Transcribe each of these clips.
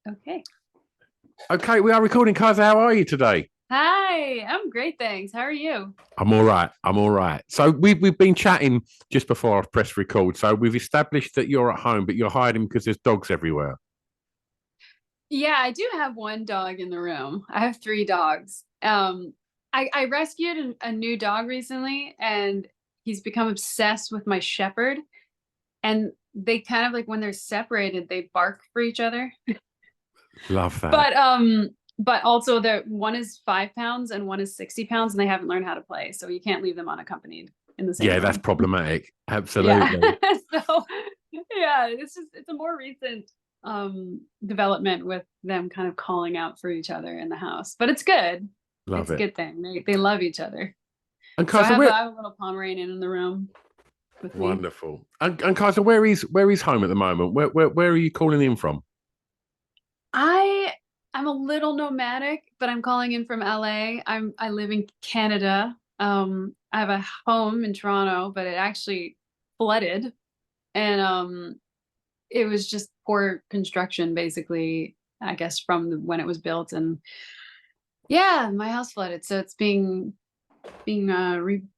Okay. Okay, we are recording. Kiesza, how are you today? Hi, I'm great, thanks. How are you? I'm all right. I'm all right. So we've been chatting just before I pressed record. So we've established that you're at home, but you're hiding because there's dogs everywhere. Yeah, I do have one dog in the room. I have three dogs. I rescued a new dog recently, and he's become obsessed with my shepherd. And they kind of like when they're separated, they bark for each other. Love that. But also the one is 5 pounds and one is 60 pounds, and they haven't learned how to play, so you can't leave them unaccompanied in the same Yeah, that's room. problematic. Yeah. Absolutely. So yeah, it's a more recent development with them kind of calling out for each other in the house. But it's good. Love It's a it. good thing. They love each other. And So Kiesza, where I have a little Pomeranian in the room with me. wonderful. And Kiesza, where is home at the moment? Where are you calling in from? I I'm a little nomadic, but I'm calling in from LA. I live in Canada. I have a home in Toronto, but it actually flooded, and it was just poor construction basically, I guess, from when it was built. And yeah, my house flooded, so it's being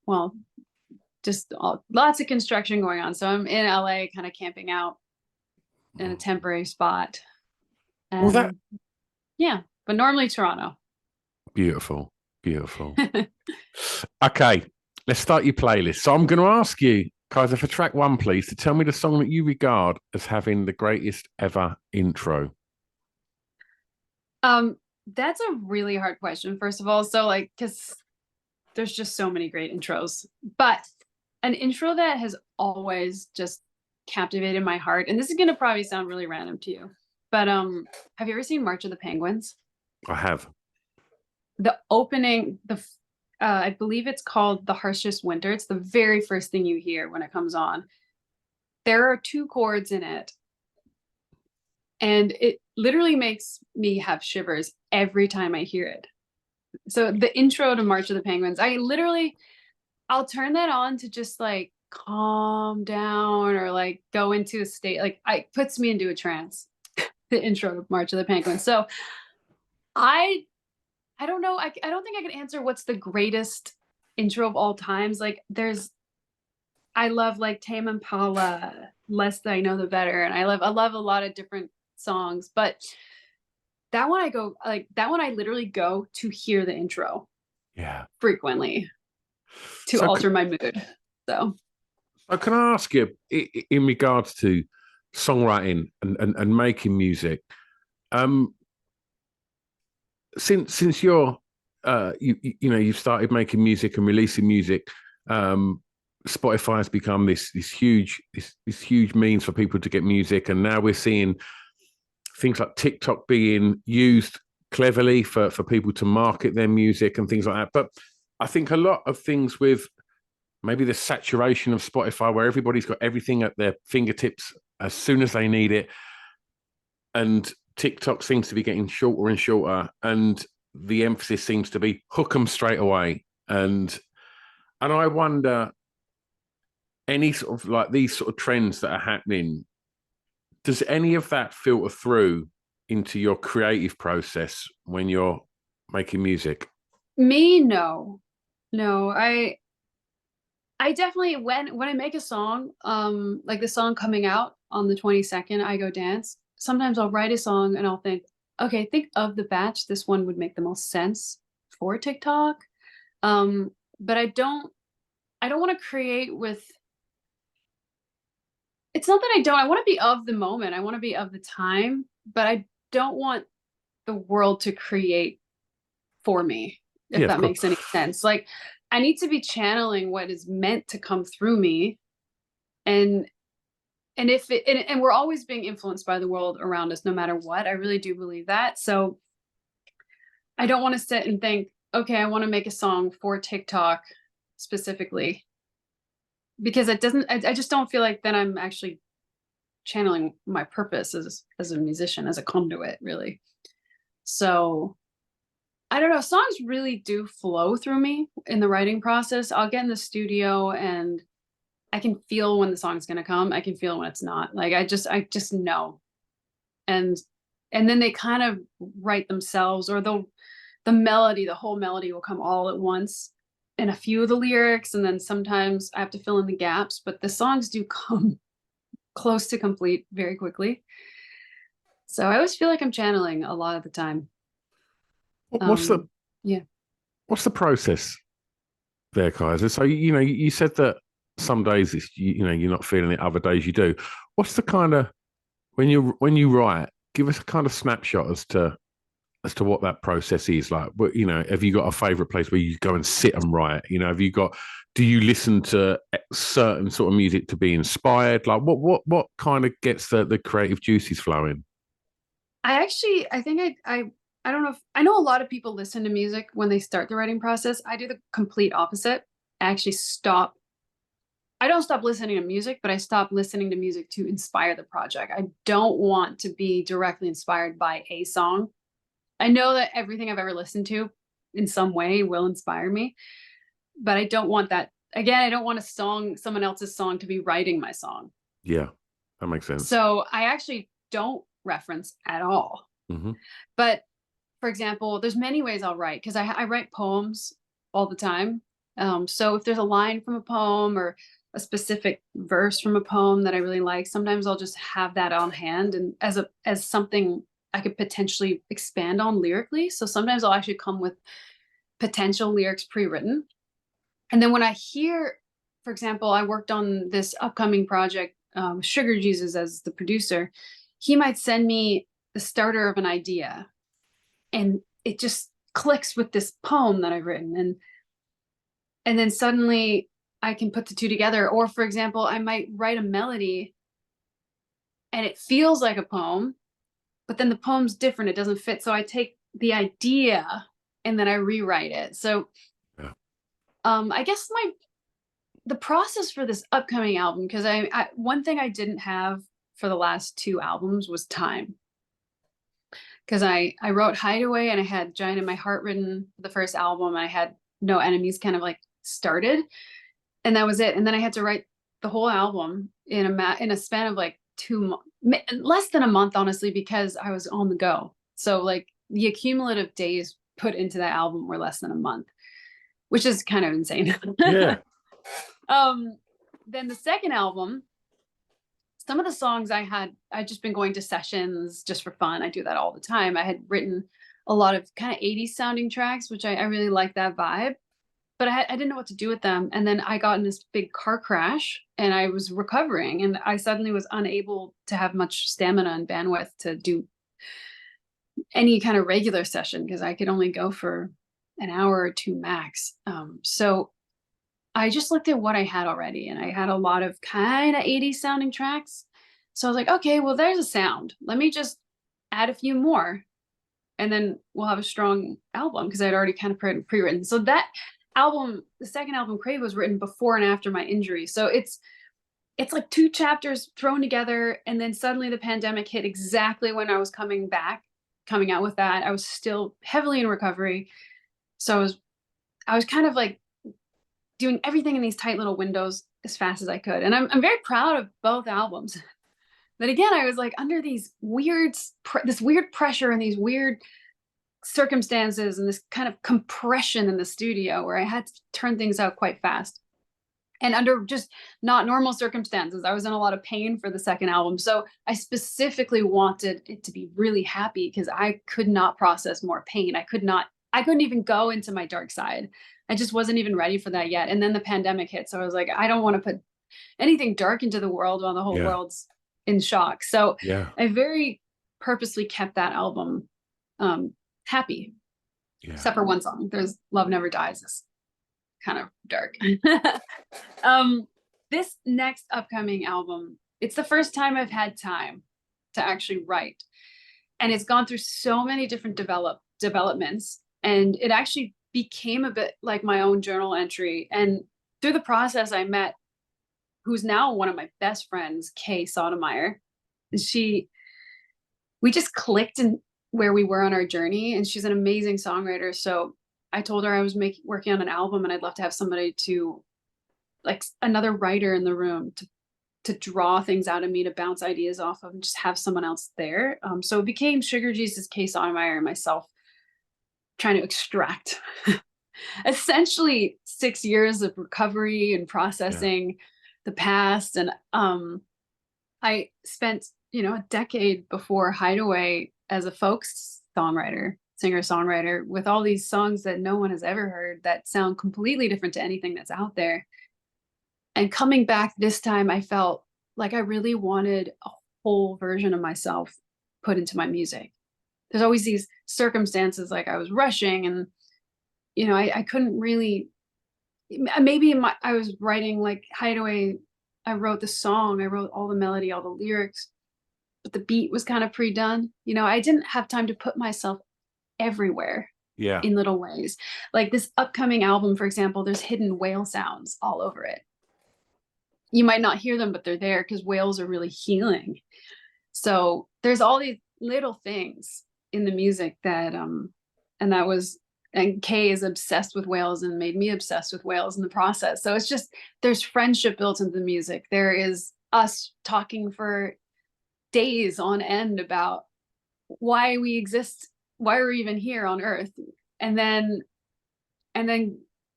well, just lots of construction going on. So I'm in LA kind of camping out in a temporary spot. Well, that And yeah, but normally Toronto. beautiful, beautiful. Okay, let's start your playlist. So I'm going to ask you, Kiesza, for track one, please, to tell me the song that you regard as having the greatest ever intro. um that's a really hard question, first of all. So like, because there's just so many great intros, but an intro that has always just captivated my heart, and this is going to probably sound really random to you, but have you ever seen March of the Penguins? I have. The opening, I believe it's called The Harshest Winter. It's the very first thing you hear when it comes on. There are two chords in it, and it literally makes me have shivers every time I hear it. So the intro to March of the Penguins, I'll turn that on to just like calm down or like go into a state, like it puts me into a trance. The intro to March of the Penguins. So I I don't know. I don't think I can answer what's the greatest intro of all times. Like I love like Tame Impala, Less That I Know the Better, and I love a lot of different songs, but that one I literally go to hear the intro Yeah. frequently to So, alter my mood. So can I ask you, in regards to songwriting and making music, um, since you've started making music and releasing music, um, Spotify has become this huge means for people to get music, and now we're seeing things like TikTok being used cleverly for people to market their music and things like that. But I think a lot of things with maybe the saturation of Spotify, where everybody's got everything at their fingertips as soon as they need it, and TikTok seems to be getting shorter and shorter, and the emphasis seems to be hook them straight away. And I wonder, any sort of like these sort of trends that are happening, does any of that filter through into your creative process when you're making music? me, no, no, I definitely, when I make a song, like the song coming out on the 22nd, I Go Dance. Sometimes I'll write a song and I'll think, okay, think of the batch. This one would make the most sense for TikTok. Um, but I don't want to create with, it's not that I don't, I want to be of the moment. I want to be of the time, but I don't want the world to create for me, Yeah, if of that course. makes any sense. Like I need to be channeling what is meant to come through me. And if it and we're always being influenced by the world around us no matter what. I really do believe that. So I don't want to sit and think, okay, I want to make a song for TikTok specifically, because it doesn't, I just don't feel like then I'm actually channeling my purpose as a musician, as a conduit, really. So I don't know, songs really do flow through me in the writing process. I'll get in the studio and I can feel when the song's going to come. I can feel when it's not. Like I just know. And and then they kind of write themselves, or the melody, the whole melody will come all at once, and a few of the lyrics, and then sometimes I have to fill in the gaps, but the songs do come close to complete very quickly. So I always feel like I'm channeling a lot of the time. What's the yeah. What's the process there, Kiesza? So you said that some days it's, you're not feeling it, other days you do. What's the kind of when you write? Give us a kind of snapshot as to what that process is like. But have you got a favorite place where you go and sit and write? Do you listen to certain sort of music to be inspired? Like what kind of gets the creative juices flowing? I think I don't know if I know a lot of people listen to music when they start the writing process. I do the complete opposite. I actually I don't stop listening to music, but I stop listening to music to inspire the project. I don't want to be directly inspired by a song. I know that everything I've ever listened to in some way will inspire me, but I don't want that. Again, I don't want someone else's song to be writing my song. Yeah, that makes sense. So I actually don't reference at all. Mm-hmm. But for example, there's many ways I'll write, because I write poems all the time. So if there's a line from a poem or a specific verse from a poem that I really like, sometimes I'll just have that on hand and as something I could potentially expand on lyrically. So sometimes I'll actually come with potential lyrics pre-written. And then when I hear, for example, I worked on this upcoming project, Sugar Jesus as the producer, he might send me the starter of an idea and it just clicks with this poem that I've written. And then suddenly I can put the two together. Or for example, I might write a melody and it feels like a poem, but then the poem's different. It doesn't fit. So I take the idea and then I rewrite it. So I guess the process for this upcoming album, because I one thing I didn't have for the last two albums was time. Because I wrote Hideaway and I had Giant in My Heart written for the first album. I had No Enemies kind of like started, and that was it. And then I had to write the whole album in a span of like less than a month, honestly, because I was on the go. So like the accumulative days put into that album were less than a month, which is kind of insane. Yeah. Then the second album, some of the songs I'd just been going to sessions just for fun. I do that all the time. I had written a lot of kind of 80s sounding tracks, which I really like that vibe, but I didn't know what to do with them. And then I got in this big car crash and I was recovering and I suddenly was unable to have much stamina and bandwidth to do any kind of regular session because I could only go for an hour or two max. So I just looked at what I had already and I had a lot of kind of 80s sounding tracks. So I was like, okay, well, there's a sound. Let me just add a few more and then we'll have a strong album because I'd already kind of pre-written. So that album, the second album, Crave, was written before and after my injury. So it's like two chapters thrown together. And then suddenly the pandemic hit exactly when I was coming out with that. I was still heavily in recovery. So I was kind of like doing everything in these tight little windows as fast as I could. And I'm very proud of both albums. But again, I was like under this weird pressure and these weird circumstances and this kind of compression in the studio where I had to turn things out quite fast. And under just not normal circumstances, I was in a lot of pain for the second album. So I specifically wanted it to be really happy because I could not process more pain. I couldn't even go into my dark side. I just wasn't even ready for that yet. And then the pandemic hit. So I was like, I don't want to put anything dark into the world while the whole world's in shock. So I very purposely kept that album happy. Except for one song. There's Love Never Dies. It's kind of dark. This next upcoming album, it's the first time I've had time to actually write. And it's gone through so many different developments. And it actually became a bit like my own journal entry. And through the process, I met who's now one of my best friends, Kay Sotomayor. We just clicked in where we were on our journey. And she's an amazing songwriter. So I told her I was working on an album and I'd love to have somebody to, like, another writer in the room to to draw things out of me, to bounce ideas off of, and just have someone else there. So it became Sugar Jesus, Kiesza and myself trying to extract essentially 6 years of recovery and processing the past. And I spent, a decade before Hideaway as a folk songwriter, singer-songwriter, with all these songs that no one has ever heard that sound completely different to anything that's out there. And coming back this time, I felt like I really wanted a whole version of myself put into my music. There's always these circumstances, like I was rushing and, I couldn't really, maybe I was writing like Hideaway. I wrote the song, I wrote all the melody, all the lyrics, but the beat was kind of pre-done. I didn't have time to put myself everywhere in little ways. Like this upcoming album, for example, there's hidden whale sounds all over it. You might not hear them, but they're there because whales are really healing. So there's all these little things in the music that, and Kay is obsessed with whales and made me obsessed with whales in the process. So it's just, there's friendship built into the music. There is us talking for days on end about why we exist, why we're even here on Earth. And then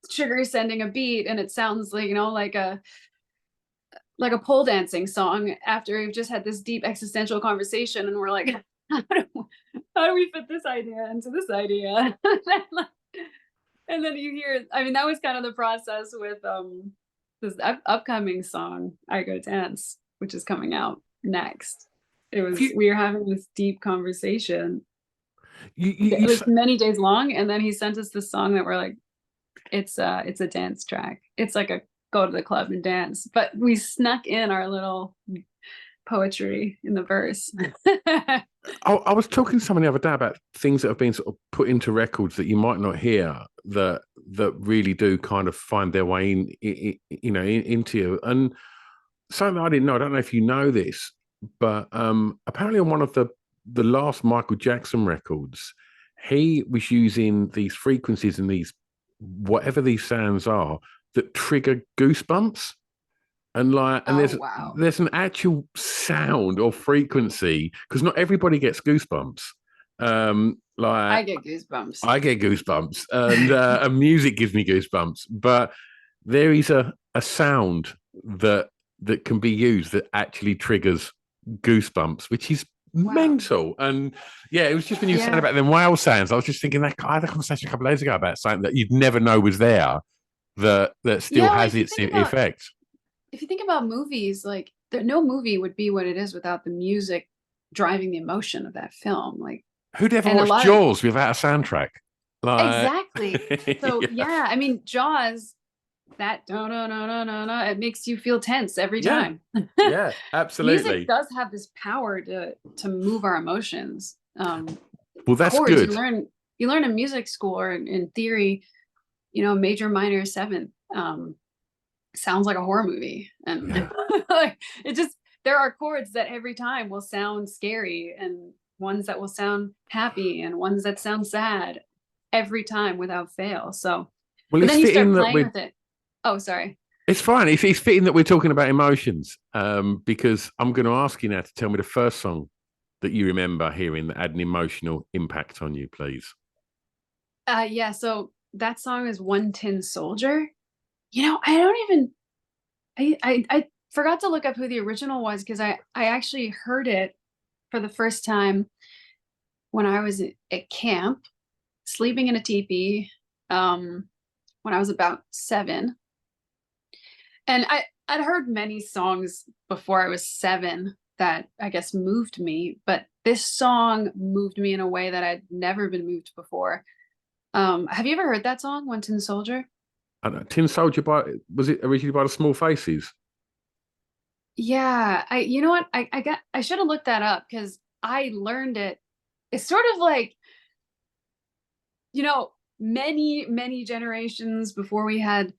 Sugar sending a beat and it sounds like, like a pole dancing song after we've just had this deep existential conversation. And we're like, how do we fit this idea into this idea? And then you hear, that was kind of the process with this upcoming song, I Go Dance, which is coming out next. We were having this deep conversation. It was many days long, and then he sent us this song that we're like, it's a dance track. It's like a go to the club and dance, but we snuck in our little poetry in the verse. I was talking to someone the other day about things that have been sort of put into records that you might not hear that really do kind of find their way into you. And something I didn't know, I don't know if you know this, but apparently on one of the last Michael Jackson records, he was using these frequencies and these, whatever these sounds are, that trigger goosebumps. And there's an actual sound or frequency, because not everybody gets goosebumps. I get goosebumps, and music gives me goosebumps. But there is a sound that can be used that actually triggers goosebumps, which is mental. And it was just when you said about them whale sounds, I was just thinking that I had a conversation a couple of days ago about something that you'd never know was there that still has its effect. If you think about movies, like no movie would be what it is without the music driving the emotion of that film. Like, who'd ever watch Jaws without a soundtrack? Exactly. So Jaws, that it makes you feel tense every time. Yeah, absolutely. Music does have this power to move our emotions. Well, that's good. You learn in music school or in theory, major, minor, seventh. Sounds like a horror movie, and like there are chords that every time will sound scary, and ones that will sound happy, and ones that sound sad every time without fail. So, but then you start playing with it. Oh, sorry. It's fine. It's fitting that we're talking about emotions, because I'm going to ask you now to tell me the first song that you remember hearing that had an emotional impact on you, please. So that song is One Tin Soldier. I forgot to look up who the original was, because I actually heard it for the first time when I was at camp, sleeping in a teepee, when I was about 7. And I'd heard many songs before I was 7 that I guess moved me, but this song moved me in a way that I'd never been moved before. Have you ever heard that song, One Tin Soldier? I don't know, Tin Soldier, was it originally by the Small Faces? Yeah, you know what? I should have looked that up, because I learned it. It's sort of like, many generations before we had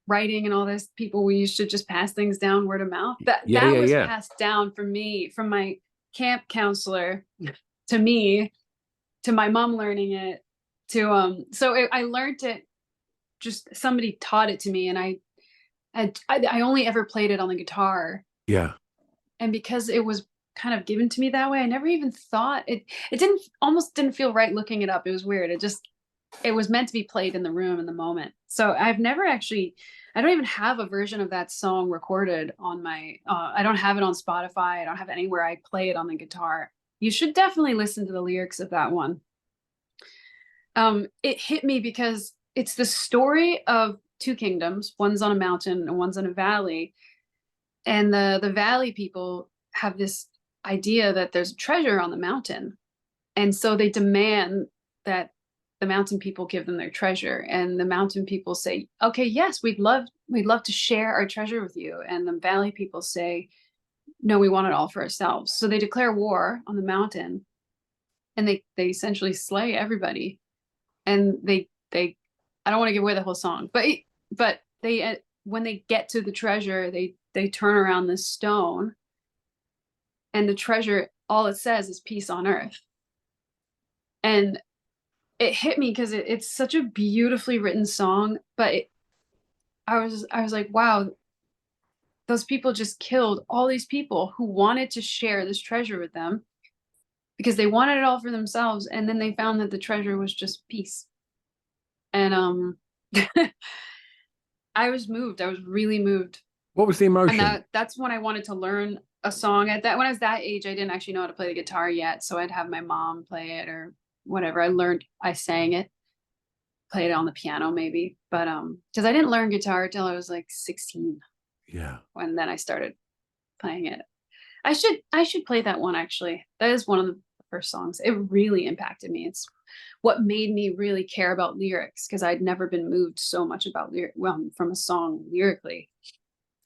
writing and all this, we used to just pass things down word of mouth. That was passed down from me, from my camp counselor to me, to my mom learning it, to I learned it, just somebody taught it to me, and I only ever played it on the guitar Yeah. And because it was kind of given to me that way, I never even thought it didn't feel right looking it up. It was weird. It was meant to be played in the room in the moment. So I've never actually, I don't even have a version of that song recorded on my, I don't have it on Spotify. I don't have anywhere I play it on the guitar. You should definitely listen to the lyrics of that one. It hit me because it's the story of two kingdoms. One's on a mountain and one's in a valley. And the valley people have this idea that there's treasure on the mountain. And so they demand that the mountain people give them their treasure. And the mountain people say, okay, yes, we'd love to share our treasure with you. And the valley people say, no, we want it all for ourselves. So they declare war on the mountain and they essentially slay everybody. And they I don't want to give away the whole song, but they when they get to the treasure, they turn around this stone and the treasure, all it says is peace on earth. And it hit me because it's such a beautifully written song, but I was like, wow, those people just killed all these people who wanted to share this treasure with them because they wanted it all for themselves. And then they found that the treasure was just peace. And I was moved. I was really moved. What was the emotion? And that's when I wanted to learn a song. When I was that age, I didn't actually know how to play the guitar yet. So I'd have my mom play it or whatever. I sang it, played it on the piano maybe. But because I didn't learn guitar till I was like 16. Yeah. And then I started playing it. I should play that one actually. That is one of the first songs. It really impacted me. It's what made me really care about lyrics because I'd never been moved so much about from a song lyrically.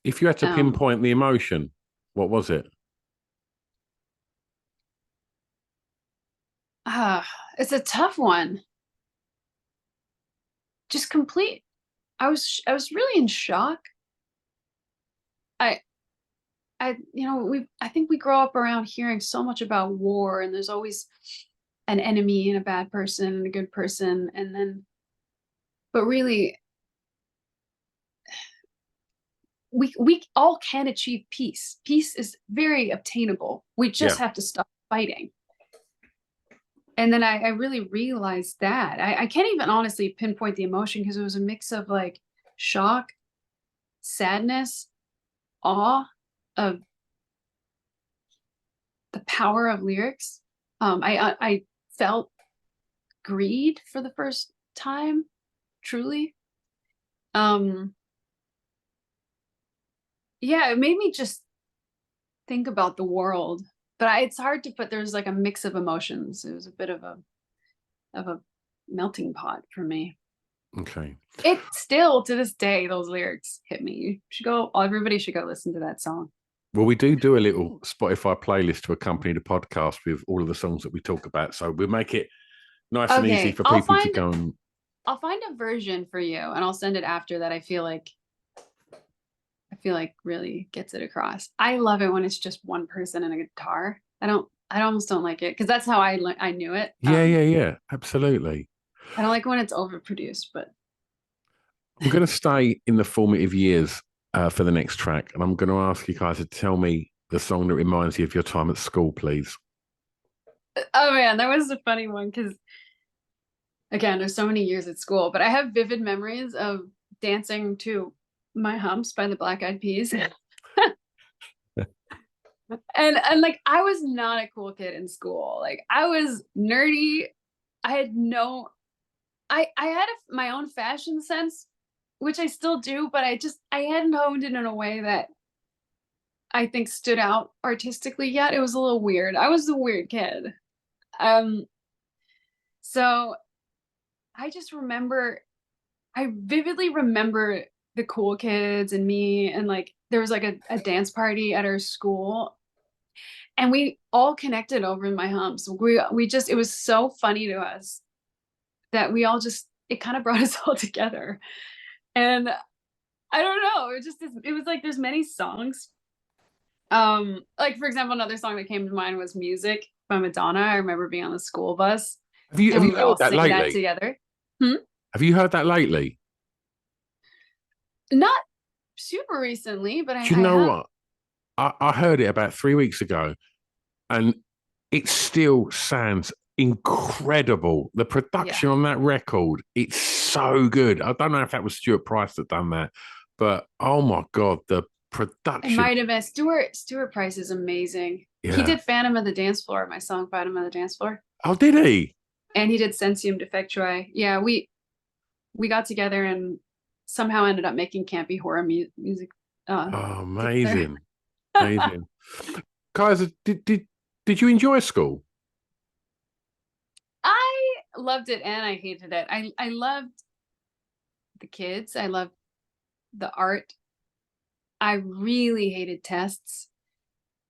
If you had to pinpoint the emotion, what was it? It's a tough one. Just complete. I was really in shock. I think we grow up around hearing so much about war and there's always an enemy and a bad person and a good person. But really we all can achieve peace. Peace is very obtainable. We just have to stop fighting. And then I really realized that. I can't even honestly pinpoint the emotion because it was a mix of like shock, sadness, awe of the power of lyrics. I felt greed for the first time, truly. Yeah, it made me just think about the world. But it's hard to put. There's like a mix of emotions. It was a bit of a melting pot for me. Okay. It still to this day, those lyrics hit me. Everybody should go listen to that song. Well, we do a little Spotify playlist to accompany the podcast with all of the songs that we talk about. So we'll make it nice and easy for people to go and. I'll find a version for you and I'll send it after that. I feel like really gets it across. I love it when it's just one person and a guitar. I almost don't like it because that's how I knew it. Yeah, absolutely. I don't like when it's overproduced, but I'm going to stay in the formative years for the next track, and I'm going to ask you guys to tell me the song that reminds you of your time at school, please. Oh man, that was a funny one because again, there's so many years at school, but I have vivid memories of dancing to My Humps by the Black Eyed Peas. and like I was not a cool kid in school. Like I was nerdy. I had my own fashion sense, which I still do, but I hadn't honed it in a way that I think stood out artistically yet. It was a little weird. I was the weird kid. So I vividly remember the cool kids and me, and like there was like a dance party at our school and we all connected over My Humps. It was so funny to us that it kind of brought us all together. And I don't know, it was like there's many songs. Like for example, another song that came to mind was Music by Madonna. I remember being on the school bus. Have you heard that lately? That together. Have you heard that lately? Not super recently, but Do you know what? I heard it about 3 weeks ago, and it still sounds incredible. The Yeah. production on that record, it's so good. I don't know if that was Stuart Price that done that, but oh my God, the It production. might have been Stuart Price is amazing. He Yeah. did Phantom of the Dance Floor, my song Phantom of the Dance Floor. Oh, did he? And he did Sensium Defectui. Yeah, we got together and somehow ended up making campy horror music Oh, together. amazing. Amazing. Kiesza, did you enjoy school? I loved it and I hated it. I loved the kids. I loved the art. I really hated tests.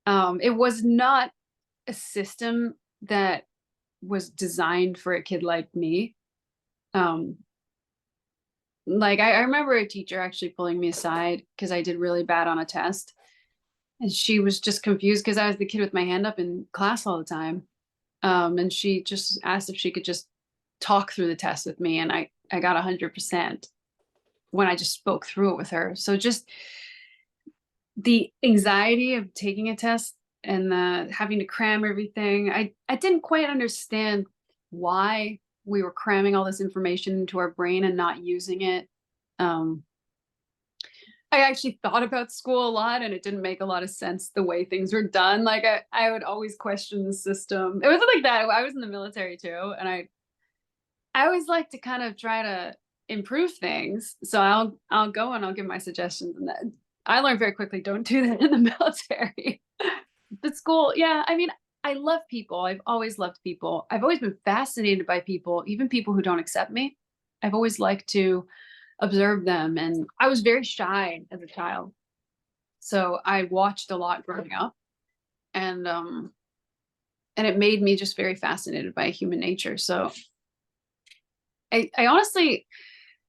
It was not a system that was designed for a kid like me. Um, like I remember a teacher actually pulling me aside because I did really bad on a test. And she was just confused because I was the kid with my hand up in class all the time. And she just asked if she could just talk through the test with me. And I got 100% when I just spoke through it with her. So just the anxiety of taking a test and having to cram everything. I didn't quite understand why we were cramming all this information into our brain and not using it. Um, I actually thought about school a lot and it didn't make a lot of sense the way things were done. Like I would always question the system. It wasn't like that. I was in the military too. And I always like to kind of try to improve things. So I'll go and I'll give my suggestions. And that I learned very quickly, don't do that in the military. The school, yeah, I mean, I love people. I've always loved people. I've always been fascinated by people, even people who don't accept me. I've always liked to observe them. And I was very shy as a child. So I watched a lot growing up. And it made me just very fascinated by human nature. So I honestly,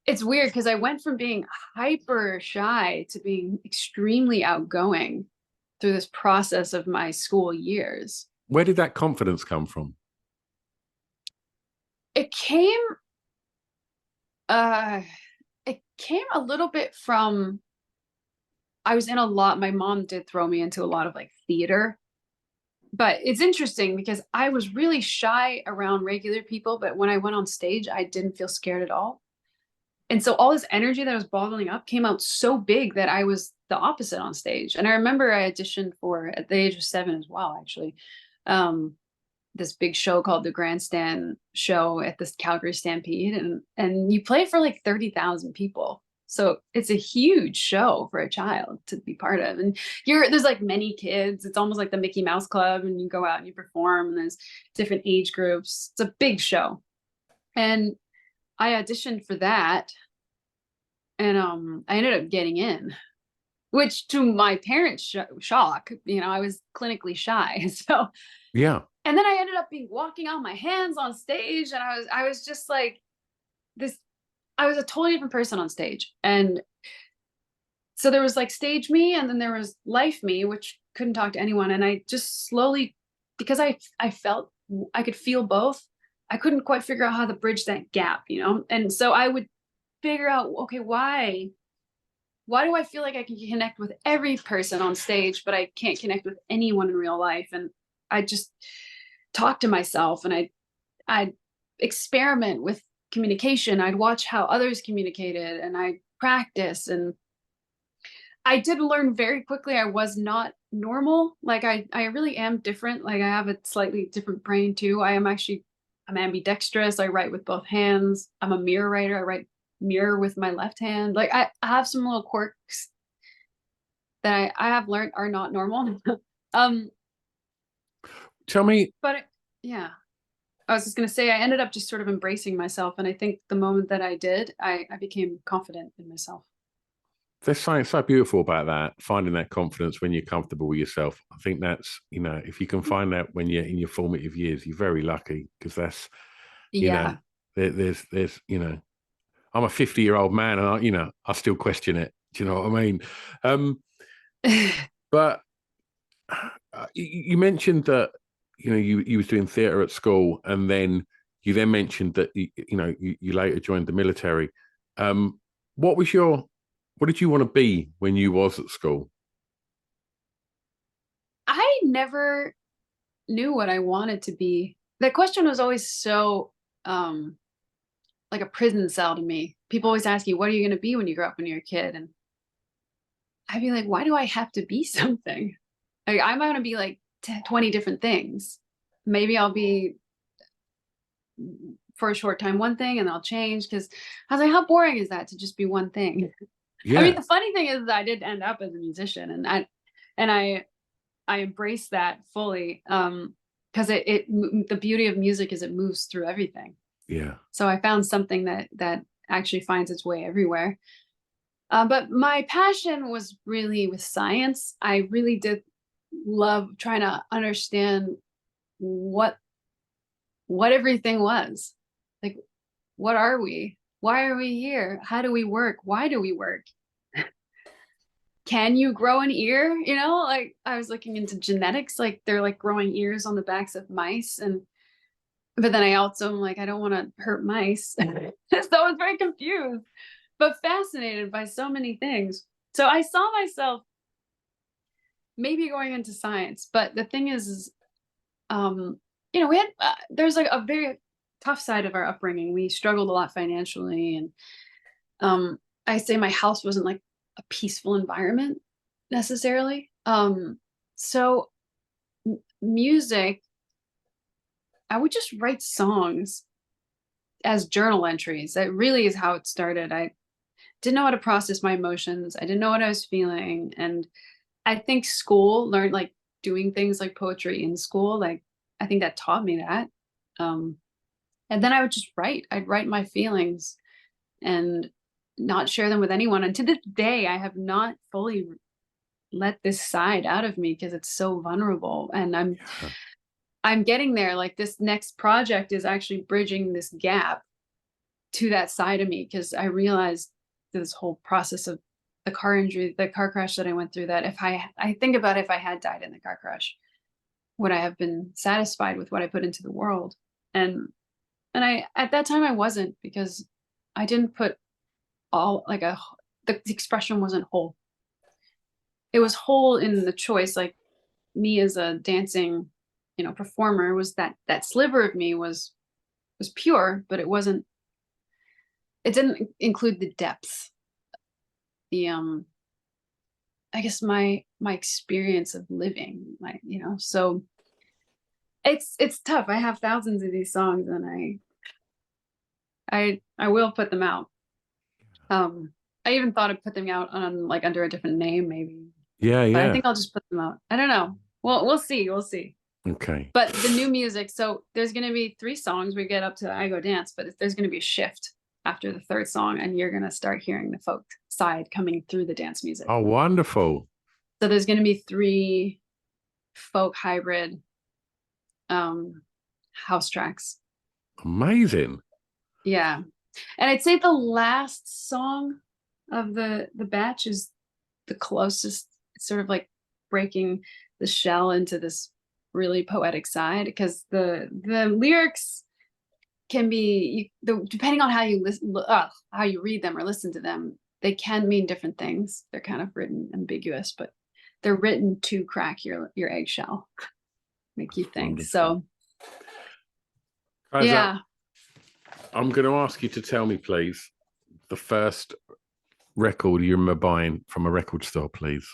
it's weird because I went from being hyper shy to being extremely outgoing through this process of my school years. Where did that confidence come from? It came uh it came a little bit from I was in a lot, my mom did throw me into a lot of like theater. But it's interesting because I was really shy around regular people, but when I went on stage, I didn't feel scared at all. And so all this energy that was bottling up came out so big that I was the opposite on stage. And I remember I auditioned for at the age of 7 as well, actually. Um, this big show called the Grandstand Show at this Calgary Stampede, and you play for like 30,000 people. So it's a huge show for a child to be part of. And there's like many kids. It's almost like the Mickey Mouse Club, and you go out and you perform, and there's different age groups. It's a big show. And I auditioned for that, and I ended up getting in, which to my parents' shock, I was clinically shy. So Yeah. and then I ended up walking on my hands on stage, and I was just like this. I was a totally different person on stage, and so there was like stage me, and then there was life me, which couldn't talk to anyone. And I just slowly, because I felt I could feel both. I couldn't quite figure out how to bridge that gap, And so I would figure out, okay, why do I feel like I can connect with every person on stage, but I can't connect with anyone in real life? And I just talk to myself, and I'd experiment with communication. I'd watch how others communicated, and I practice. And I did learn very quickly I was not normal. Like I really am different. Like I have a slightly different brain too. I'm ambidextrous. I write with both hands. I'm a mirror writer. I write mirror with my left hand. Like I have some little quirks that I have learned are not normal. um, Tell me, but yeah. I was just going to say, I ended up just sort of embracing myself. And I think the moment that I did, I became confident in myself. there's something so beautiful about that, finding that confidence when you're comfortable with yourself. I think that's, if you can find that when you're in your formative years, you're very lucky, because that's, Yeah. there's, I'm a 50-year-old man, and I still question it. Do you know what I mean? But you mentioned that, you was doing theatre at school, and then you mentioned that you later joined the military. What did you want to be when you was at school? I never knew what I wanted to be. That question was always so like a prison cell to me. People always ask you, what are you going to be when you grow up when you're a kid? And I'd be like, why do I have to be something? Like, I'm going to be like 20 different things. Maybe I'll be for a short time one thing and I'll change, because I was like, how boring is that to just be one thing? Yeah. I mean, the funny thing is that I did end up as a musician, and I embrace that fully, because the beauty of music is it moves through everything. Yeah. So I found something that actually finds its way everywhere. But my passion was really with science. I really did love trying to understand what everything was. Like, what are we? Why are we here? How do we work? Why do we work? Can you grow an ear? You know, like I was looking into genetics, like they're like growing ears on the backs of mice. But then I also am like, I don't want to hurt mice. So I was very confused, but fascinated by so many things. So I saw myself maybe going into science, but the thing is you know, we had, there's like a very tough side of our upbringing. We struggled a lot financially. And I say my house wasn't like a peaceful environment necessarily. So music, I would just write songs as journal entries. That really is how it started. I didn't know how to process my emotions. I didn't know what I was feeling. And I think school learned, like doing things like poetry in school, like I think that taught me that. And then I would just write. I'd write my feelings and not share them with anyone. And to this day, I have not fully let this side out of me because it's so vulnerable. And I'm getting there. Like, this next project is actually bridging this gap to that side of me, because I realized this whole process of the car injury, the car crash that I went through, that if I think about if I had died in the car crash, would I have been satisfied with what I put into the world? And I, at that time I wasn't, because I didn't put all, like the expression wasn't whole. It was whole in the choice. Like, me as a dancing, you know, performer, was that sliver of me was pure, but it didn't include the depth, the I guess my experience of living, like, you know. So it's tough. I have thousands of these songs, and I will put them out. I even thought I'd put them out on, like, under a different name, maybe. Yeah. But I think I'll just put them out. I don't know. Well, we'll see. Okay. But the new music, so there's going to be 3 songs. We get up to I Go Dance, but there's going to be a shift after the 3rd song, and you're going to start hearing the folk side coming through the dance music. Oh, wonderful. So there's going to be 3 folk hybrid house tracks. Amazing. Yeah. And I'd say the last song of the batch is the closest. It's sort of like breaking the shell into this really poetic side, because the lyrics can be, depending on how you listen, how you read them or listen to them, they can mean different things. They're kind of written ambiguous, but they're written to crack your eggshell, make you think. Wonderful. So yeah, I'm going to ask you to tell me, please, the first record you remember buying from a record store, please.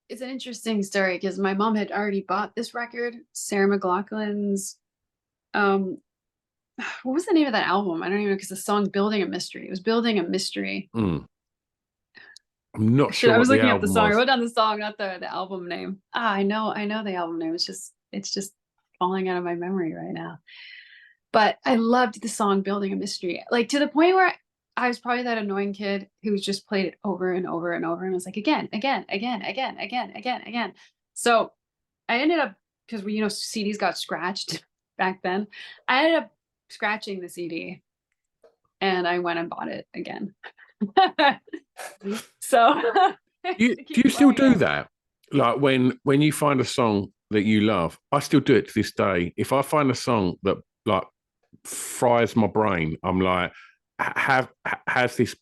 It's an interesting story, because my mom had already bought this record, Sarah McLachlan's, what was the name of that album? I don't even know, because the song Building a Mystery. It was Building a Mystery. I'm not sure. I was looking up the song. I wrote down the song, not the album name. I know the album name. It's just falling out of my memory right now. But I loved the song Building a Mystery, like, to the point where I was probably that annoying kid who just played it over and over and over and was like, again. So I ended up, because we, you know, CDs got scratched back then. I ended up scratching the CD, and I went and bought it again. So do you still do that? Like, when you find a song that you love, I still do it to this day. If I find a song that, like, fries my brain, I'm like, has this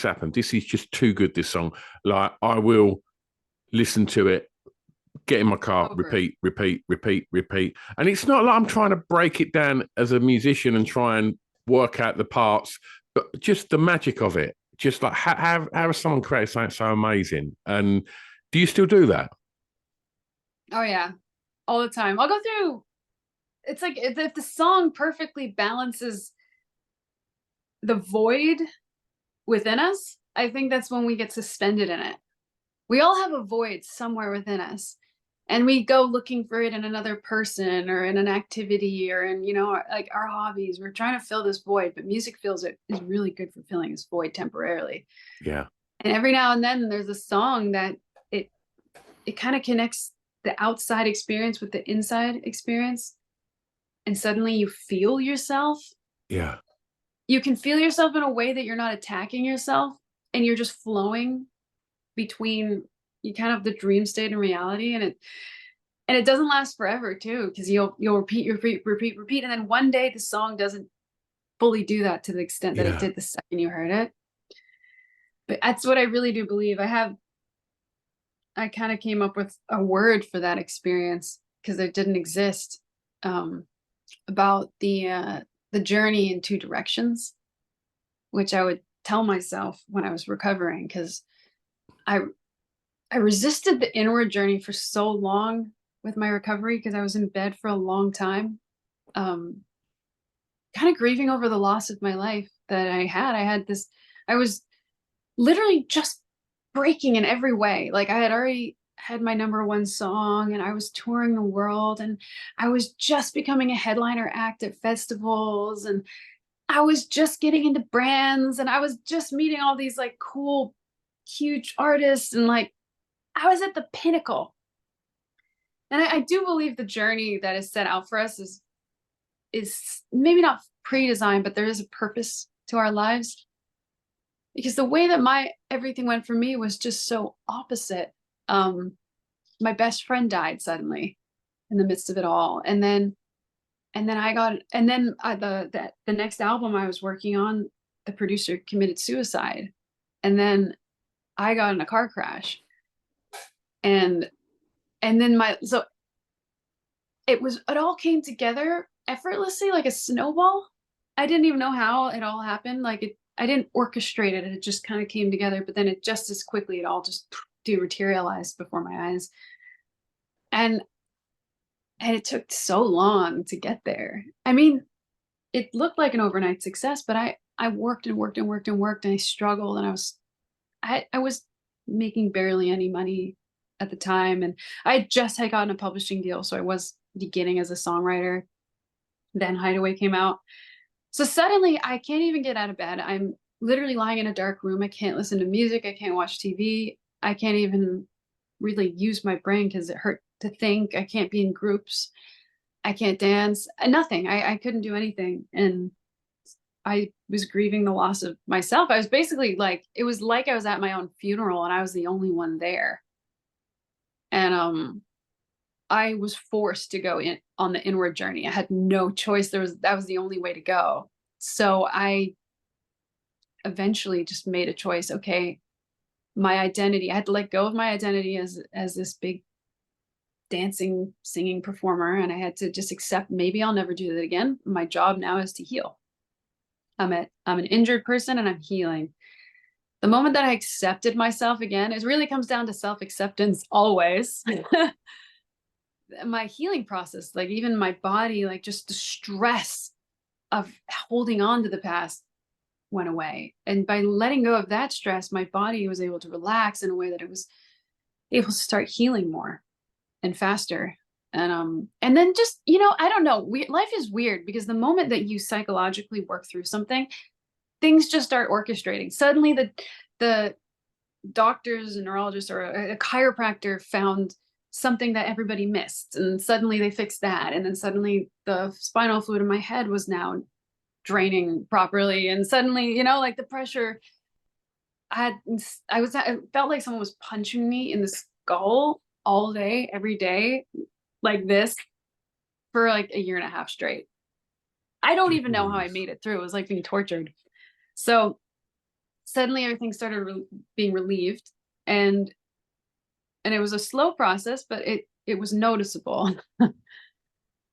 happened? This is just too good, this song. Like, I will listen to it, get in my car, Over. repeat, repeat, repeat, repeat. And it's not like I'm trying to break it down as a musician and try and work out the parts, but just the magic of it. Just like how has someone created something so amazing? And do you still do that? Oh yeah, all the time. I'll go through. It's like if the song perfectly balances the void within us, I think that's when we get suspended in it. We all have a void somewhere within us, and we go looking for it in another person or in an activity or in, like our hobbies. We're trying to fill this void, but music feels it is really good for filling this void temporarily. Yeah. And every now and then there's a song that it it kind of connects the outside experience with the inside experience, and suddenly you feel yourself. Yeah. You can feel yourself in a way that you're not attacking yourself, and you're just flowing between you kind of the dream state and reality. And it doesn't last forever too, because you'll repeat, and then one day the song doesn't fully do that to the extent that it Yeah. did the second you heard it. But that's what I really do believe. I kind of came up with a word for that experience because it didn't exist, um, about the journey in two directions, which I would tell myself when I was recovering, because I I resisted the inward journey for so long with my recovery because I was in bed for a long time, um, kind of grieving over the loss of my life that I had. I was literally just breaking in every way. Like I had already had my number one song and I was touring the world and I was just becoming a headliner act at festivals and I was just getting into brands and I was just meeting all these like cool, huge artists and like I was at the pinnacle. And I do believe the journey that is set out for us is maybe not pre-designed, but there is a purpose to our lives. Because the way that my everything went for me was just so opposite. My best friend died suddenly in the midst of it all, and then I got and then the next album I was working on, the producer committed suicide, and then I got in a car crash, and then my so it all came together effortlessly like a snowball. I didn't even know how it all happened. I didn't orchestrate it. It just kind of came together, but then it just as quickly, it all just dematerialized before my eyes. And it took so long to get there. I mean, it looked like an overnight success, but I worked and worked and worked and worked and I struggled and I was making barely any money at the time. And I just had gotten a publishing deal. So I was beginning as a songwriter. Then Hideaway came out. So suddenly I can't even get out of bed. I'm literally lying in a dark room. I can't listen to music. I can't watch TV. I can't even really use my brain because it hurt to think. I can't be in groups. I can't dance. Nothing. I couldn't do anything. And I was grieving the loss of myself. I was basically like, it was like I was at my own funeral and I was the only one there. And I was forced to go in on the inward journey. I had no choice. That was the only way to go. So I eventually just made a choice. Okay, my identity, I had to let go of my identity as this big dancing, singing performer. And I had to just accept maybe I'll never do that again. My job now is to heal. I'm an injured person and I'm healing. The moment that I accepted myself again, it really comes down to self-acceptance always. My healing process, like even my body, like just the stress of holding on to the past went away. And by letting go of that stress, my body was able to relax in a way that it was able to start healing more and faster. And then just, I don't know, life is weird because the moment that you psychologically work through something, things just start orchestrating. Suddenly the doctors and neurologists or a chiropractor found something that everybody missed and suddenly they fixed that, and then suddenly the spinal fluid in my head was now draining properly, and suddenly like the pressure I felt like someone was punching me in the skull all day every day like this for like a year and a half straight. I don't even know how I made it through. It was like being tortured. So suddenly everything started being relieved, and And it was a slow process, but it was noticeable.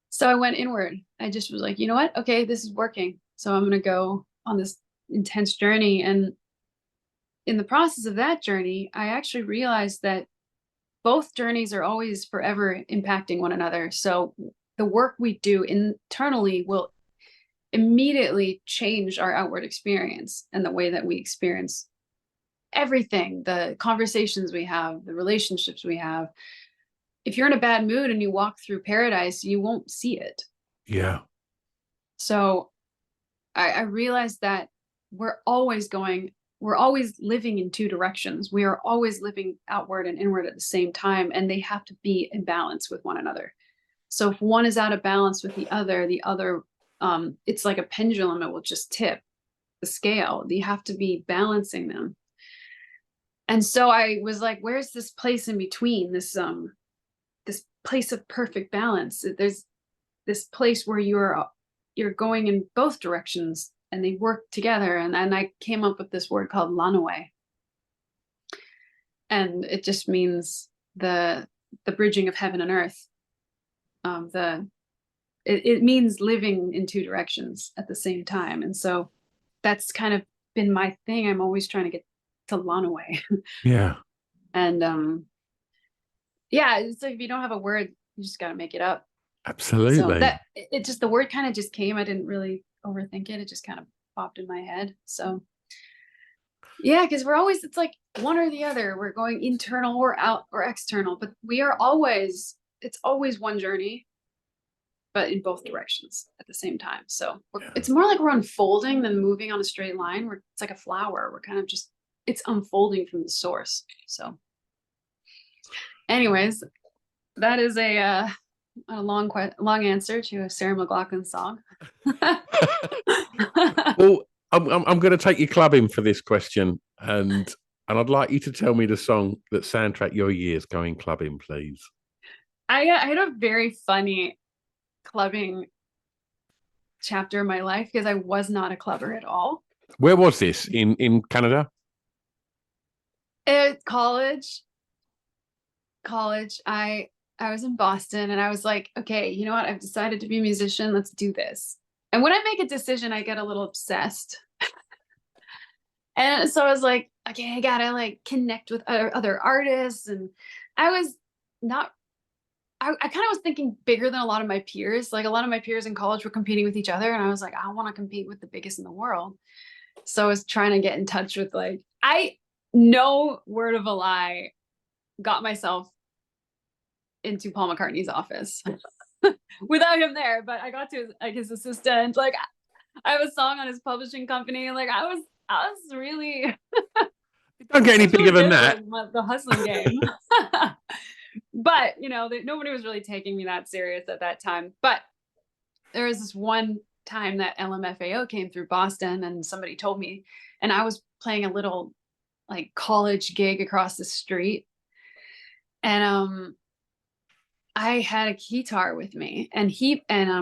So I went inward. I just was like, you know what? Okay, this is working. So I'm going to go on this intense journey. And in the process of that journey, I actually realized that both journeys are always forever impacting one another. So the work we do internally will immediately change our outward experience and the way that we experience everything, the conversations we have, the relationships we have. If you're in a bad mood and you walk through paradise, you won't see it. Yeah. So I realized that we're always living in two directions. We are always living outward and inward at the same time, and they have to be in balance with one another. So if one is out of balance with the other, it's like a pendulum, it will just tip the scale. You have to be balancing them. And so I was like, where's this place in between, this place of perfect balance? There's this place where you're going in both directions and they work together. And I came up with this word called Lanawe. And it just means the bridging of heaven and earth. It means living in two directions at the same time. And so that's kind of been my thing. I'm always trying to get to Lanawe. Yeah. And yeah, it's like if you don't have a word, you just got to make it up. Absolutely. So the word kind of just came. I didn't really overthink it. It just kind of popped in my head. So yeah, because it's like one or the other. We're going internal or out or external, but it's always one journey, but in both directions at the same time. So it's more like we're unfolding than moving on a straight line. It's like a flower. We're kind of it's unfolding from the source. So anyways, that is a long answer to a Sarah McLachlan song. Well, I'm going to take you clubbing for this question, and I'd like you to tell me the song that soundtracked your years going clubbing, please. I had a very funny clubbing chapter in my life because I was not a clubber at all. Where was this? In Canada? College. I was in Boston and I was like, okay, you know what? I've decided to be a musician. Let's do this. And when I make a decision, I get a little obsessed. And so I was like, okay, I gotta like connect with other artists. And I kind of was thinking bigger than a lot of my peers. Like a lot of my peers in college were competing with each other. And I was like, I want to compete with the biggest in the world. So I was trying to get in touch with no word of a lie, got myself into Paul McCartney's office without him there. But I got to his assistant. Like I have a song on his publishing company. Like I was really don't get any bigger than that. The hustling game. But nobody was really taking me that serious at that time. But there was this one time that LMFAO came through Boston and somebody told me, and I was playing a little like college gig across the street. And I had a guitar with me and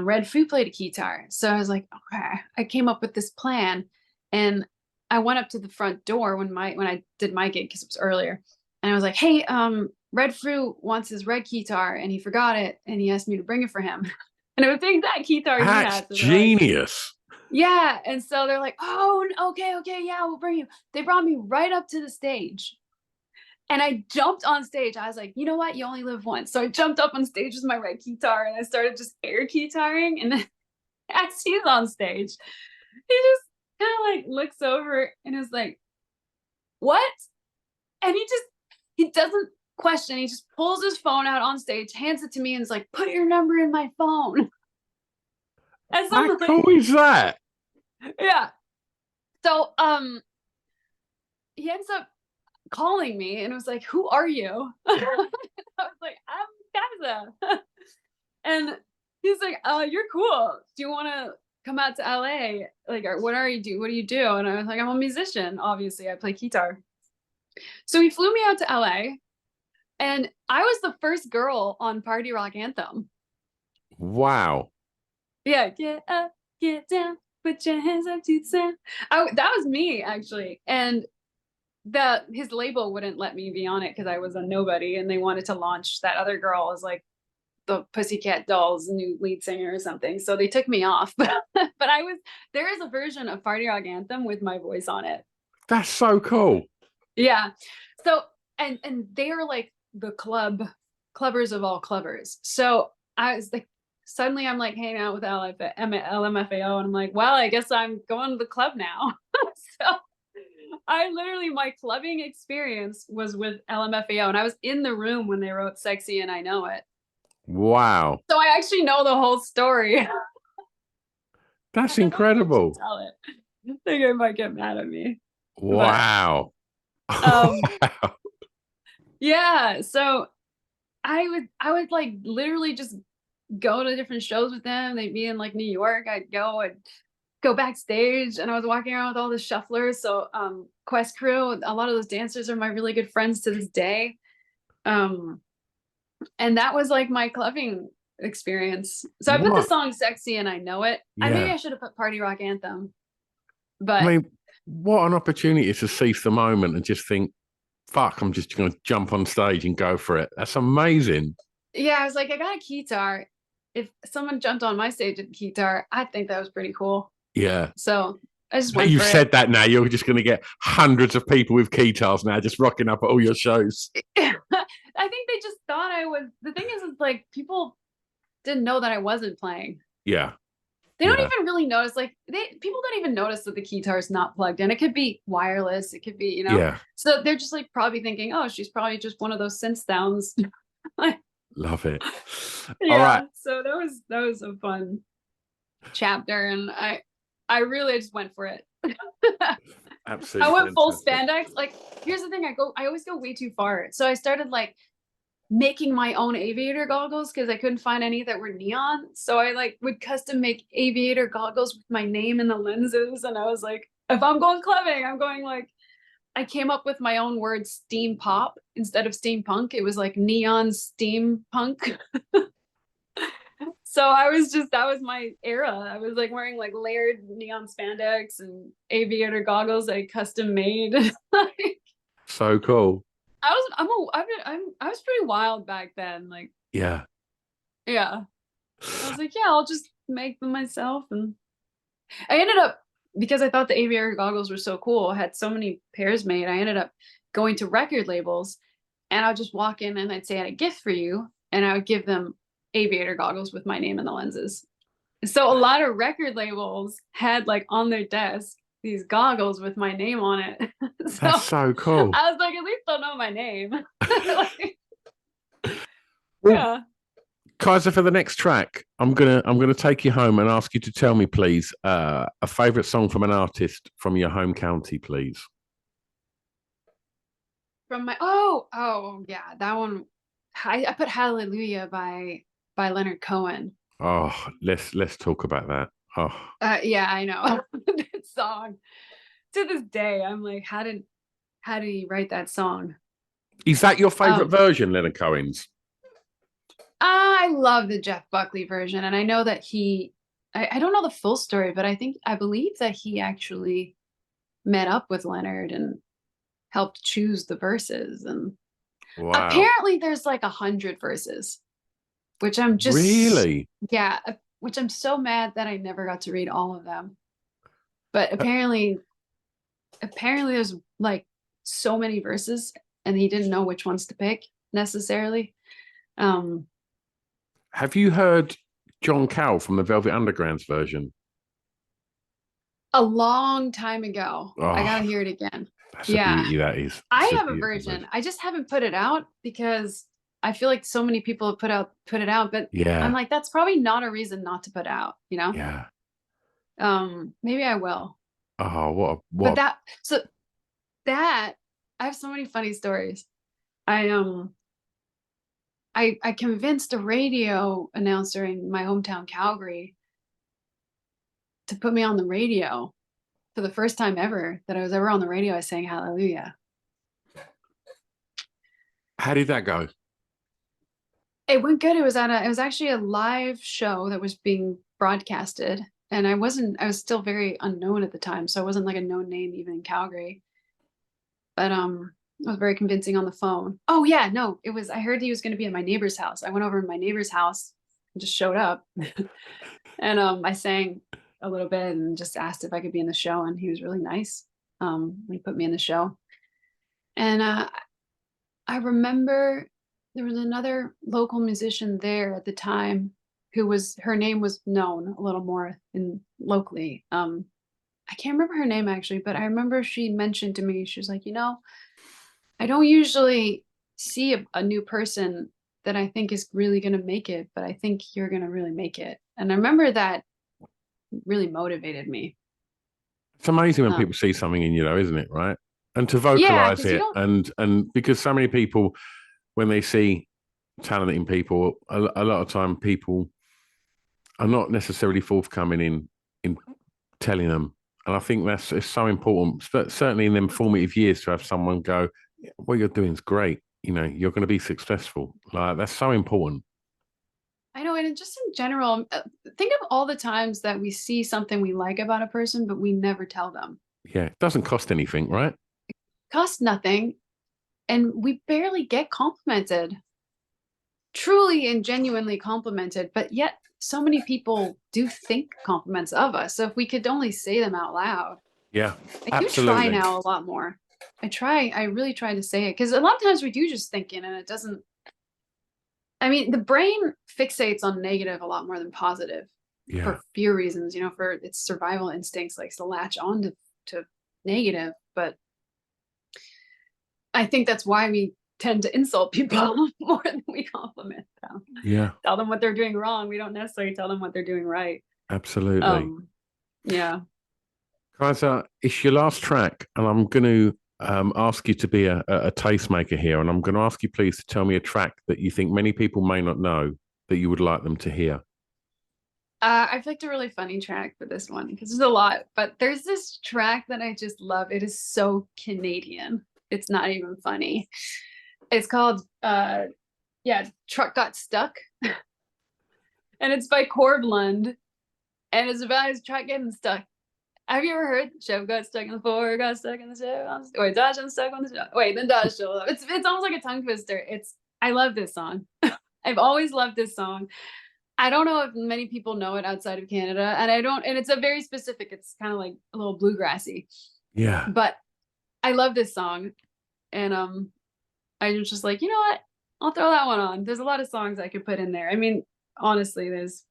Red Foo played a guitar. So I was like, okay, I came up with this plan and I went up to the front door when I did my gig because it was earlier. And I was like, hey, Red Foo wants his red guitar and he forgot it and he asked me to bring it for him. And it was the exact guitar he had. That's genius. Yeah. And so they're like, oh, okay, yeah, we'll bring you. They brought me right up to the stage. And I jumped on stage. I was like, you know what? You only live once. So I jumped up on stage with my red guitar and I started just air guitaring. And then as he's on stage, he just kind of like looks over and is like, what? And he doesn't question. He just pulls his phone out on stage, hands it to me and is like, put your number in my phone. How cool is that? Yeah. So he ends up calling me and was like, who are you? I was like, I'm Kiesza. And he's like, you're cool. Do you want to come out to LA? Like, what do you do? And I was like, I'm a musician. Obviously, I play guitar. So he flew me out to LA and I was the first girl on Party Rock Anthem. Wow. Yeah. Get up, get down, put your hands up to the sound. That was me actually. And his label wouldn't let me be on it because I was a nobody, and they wanted to launch that other girl as like the Pussycat Dolls new lead singer or something. So they took me off. But there is a version of Party Rock Anthem with my voice on it. That's so cool. Yeah. So and they are like the clubbers of all clubbers. So I was like, suddenly I'm like hanging out with LMFAO, and I'm like, well, I guess I'm going to the club now. So I literally, my clubbing experience was with LMFAO, and I was in the room when they wrote Sexy and I Know It. Wow. So I actually know the whole story. That's incredible. Tell it. I think I might get mad at me. Wow. But, yeah. So I would like literally just go to different shows with them. They'd be in like New York. I'd go backstage, and I was walking around with all the shufflers. So Quest Crew, a lot of those dancers are my really good friends to this day. And that was like my clubbing experience. So I put the song Sexy and I Know It. Yeah. Maybe I should have put Party Rock Anthem. But I mean, what an opportunity to seize the moment and just think, fuck, I'm just going to jump on stage and go for it. That's amazing. Yeah, I was like, I got a guitar. If someone jumped on my stage with a guitar, I think that was pretty cool. Yeah. So I just went You've for said it. that now. You're just going to get hundreds of people with guitars now just rocking up at all your shows. I think they just thought I was. The thing is, it's like people didn't know that I wasn't playing. Yeah. They don't even really notice. Like people don't even notice that the guitar is not plugged in. It could be wireless. It could be, you know. Yeah. So they're just like probably thinking, oh, she's probably just one of those synth sounds. Love it. Yeah. All right. So that was a fun chapter, and I really just went for it. Absolutely. I went full spandex. Like, here's the thing, I always go way too far. So I started like making my own aviator goggles because I couldn't find any that were neon. So I like would custom make aviator goggles with my name in the lenses. And I was like, if I'm going clubbing, I'm going like, I came up with my own word steam pop instead of steampunk. It was like neon steampunk. So that was my era. I was like wearing like layered neon spandex and aviator goggles I custom made. So cool. I was pretty wild back then. Like, yeah. I was like, yeah, I'll just make them myself. And I ended up, because I thought the aviator goggles were so cool, I had so many pairs made. I ended up going to record labels, and I'd just walk in and I'd say, I had a gift for you. And I would give them aviator goggles with my name in the lenses. So a lot of record labels had like on their desk these goggles with my name on it. That's so cool. I was like, at least they'll know my name. Like, well, yeah. Kiesza, for the next track, I'm gonna take you home and ask you to tell me, please, a favorite song from an artist from your home county, please. From my yeah, that one. I put Hallelujah by Leonard Cohen. Oh, let's talk about that. Oh, yeah, I know. That song. To this day, I'm like, how did he write that song? Is that your favorite version, Leonard Cohen's? I love the Jeff Buckley version, and I know that I don't know the full story, but I believe that he actually met up with Leonard and helped choose the verses. And wow. Apparently there's like 100 verses, which I'm just really, yeah, which I'm so mad that I never got to read all of them. But apparently there's like so many verses, and he didn't know which ones to pick necessarily. Have you heard John Cale from the Velvet Underground's version? A long time ago. Oh, I gotta hear it again. That's a beauty, that is. I have a version. I just haven't put it out because I feel like so many people have put it out, but yeah, I'm like, that's probably not a reason not to put out, you know? Yeah. Maybe I will. Oh, what? But that I have so many funny stories. I convinced a radio announcer in my hometown, Calgary, to put me on the radio for the first time ever that I was ever on the radio. I sang Hallelujah. How did that go? It went good. It was actually a live show that was being broadcasted, and I was still very unknown at the time, so I wasn't like a known name even in Calgary. but I was very convincing on the phone. Oh yeah, no, it was, I heard he was going to be at my neighbor's house. I went over to my neighbor's house and just showed up. And I sang a little bit and just asked if I could be in the show, and he was really nice. He put me in the show. And I remember there was another local musician there at the time who was, her name was known a little more in locally. I can't remember her name actually, but I remember she mentioned to me, she was like, you know, I don't usually see a new person that I think is really going to make it, but I think you're going to really make it. And I remember that really motivated me. It's amazing when people see something in you, though, isn't it? Right. And to Yeah, vocalize because you it, don't. and because so many people, when they see talent in people, a lot of time people are not necessarily forthcoming in telling them. And I think that's, it's so important, but certainly in them formative years, to have someone go, what you're doing is great. You know, you're going to be successful. Like, that's so important. I know, and just in general, think of all the times that we see something we like about a person, but we never tell them. Yeah, it doesn't cost anything, right? Cost nothing, and we barely get complimented, truly and genuinely complimented, but yet so many people do think compliments of us. So if we could only say them out loud. Yeah, I do try absolutely. now a lot more. I really try to say it, because a lot of times we do just think it and it doesn't. I mean, the brain fixates on negative a lot more than positive Yeah, for few reasons, you know, for its survival instincts likes to latch on to negative. But I think that's why we tend to insult people more than we compliment them. yeah, Tell them what they're doing wrong. We don't necessarily tell them what they're doing right. absolutely. Yeah. Kiesza, it's your last track, and I'm going to ask you to be a tastemaker here, and I'm going to ask you please to tell me a track that you think many people may not know that you would like them to hear. I picked a really funny track for this one because there's a lot, but there's this track that I just love. It is so Canadian. It's not even funny. It's called Truck Got Stuck. And it's by Corblund. And it's about his truck getting stuck. Have you ever heard Chev got stuck in the Ford, got stuck in the Chev? Wait, Dodge got stuck on the Chev. Wait, then Dodge showed up. It's almost like a tongue twister. I love this song. I've always loved this song. I don't know if many people know it outside of Canada, and it's a very specific, it's kind of like a little bluegrassy. Yeah. But I love this song. And I was just like, you know what? I'll throw that one on. There's a lot of songs I could put in there. I mean, honestly, if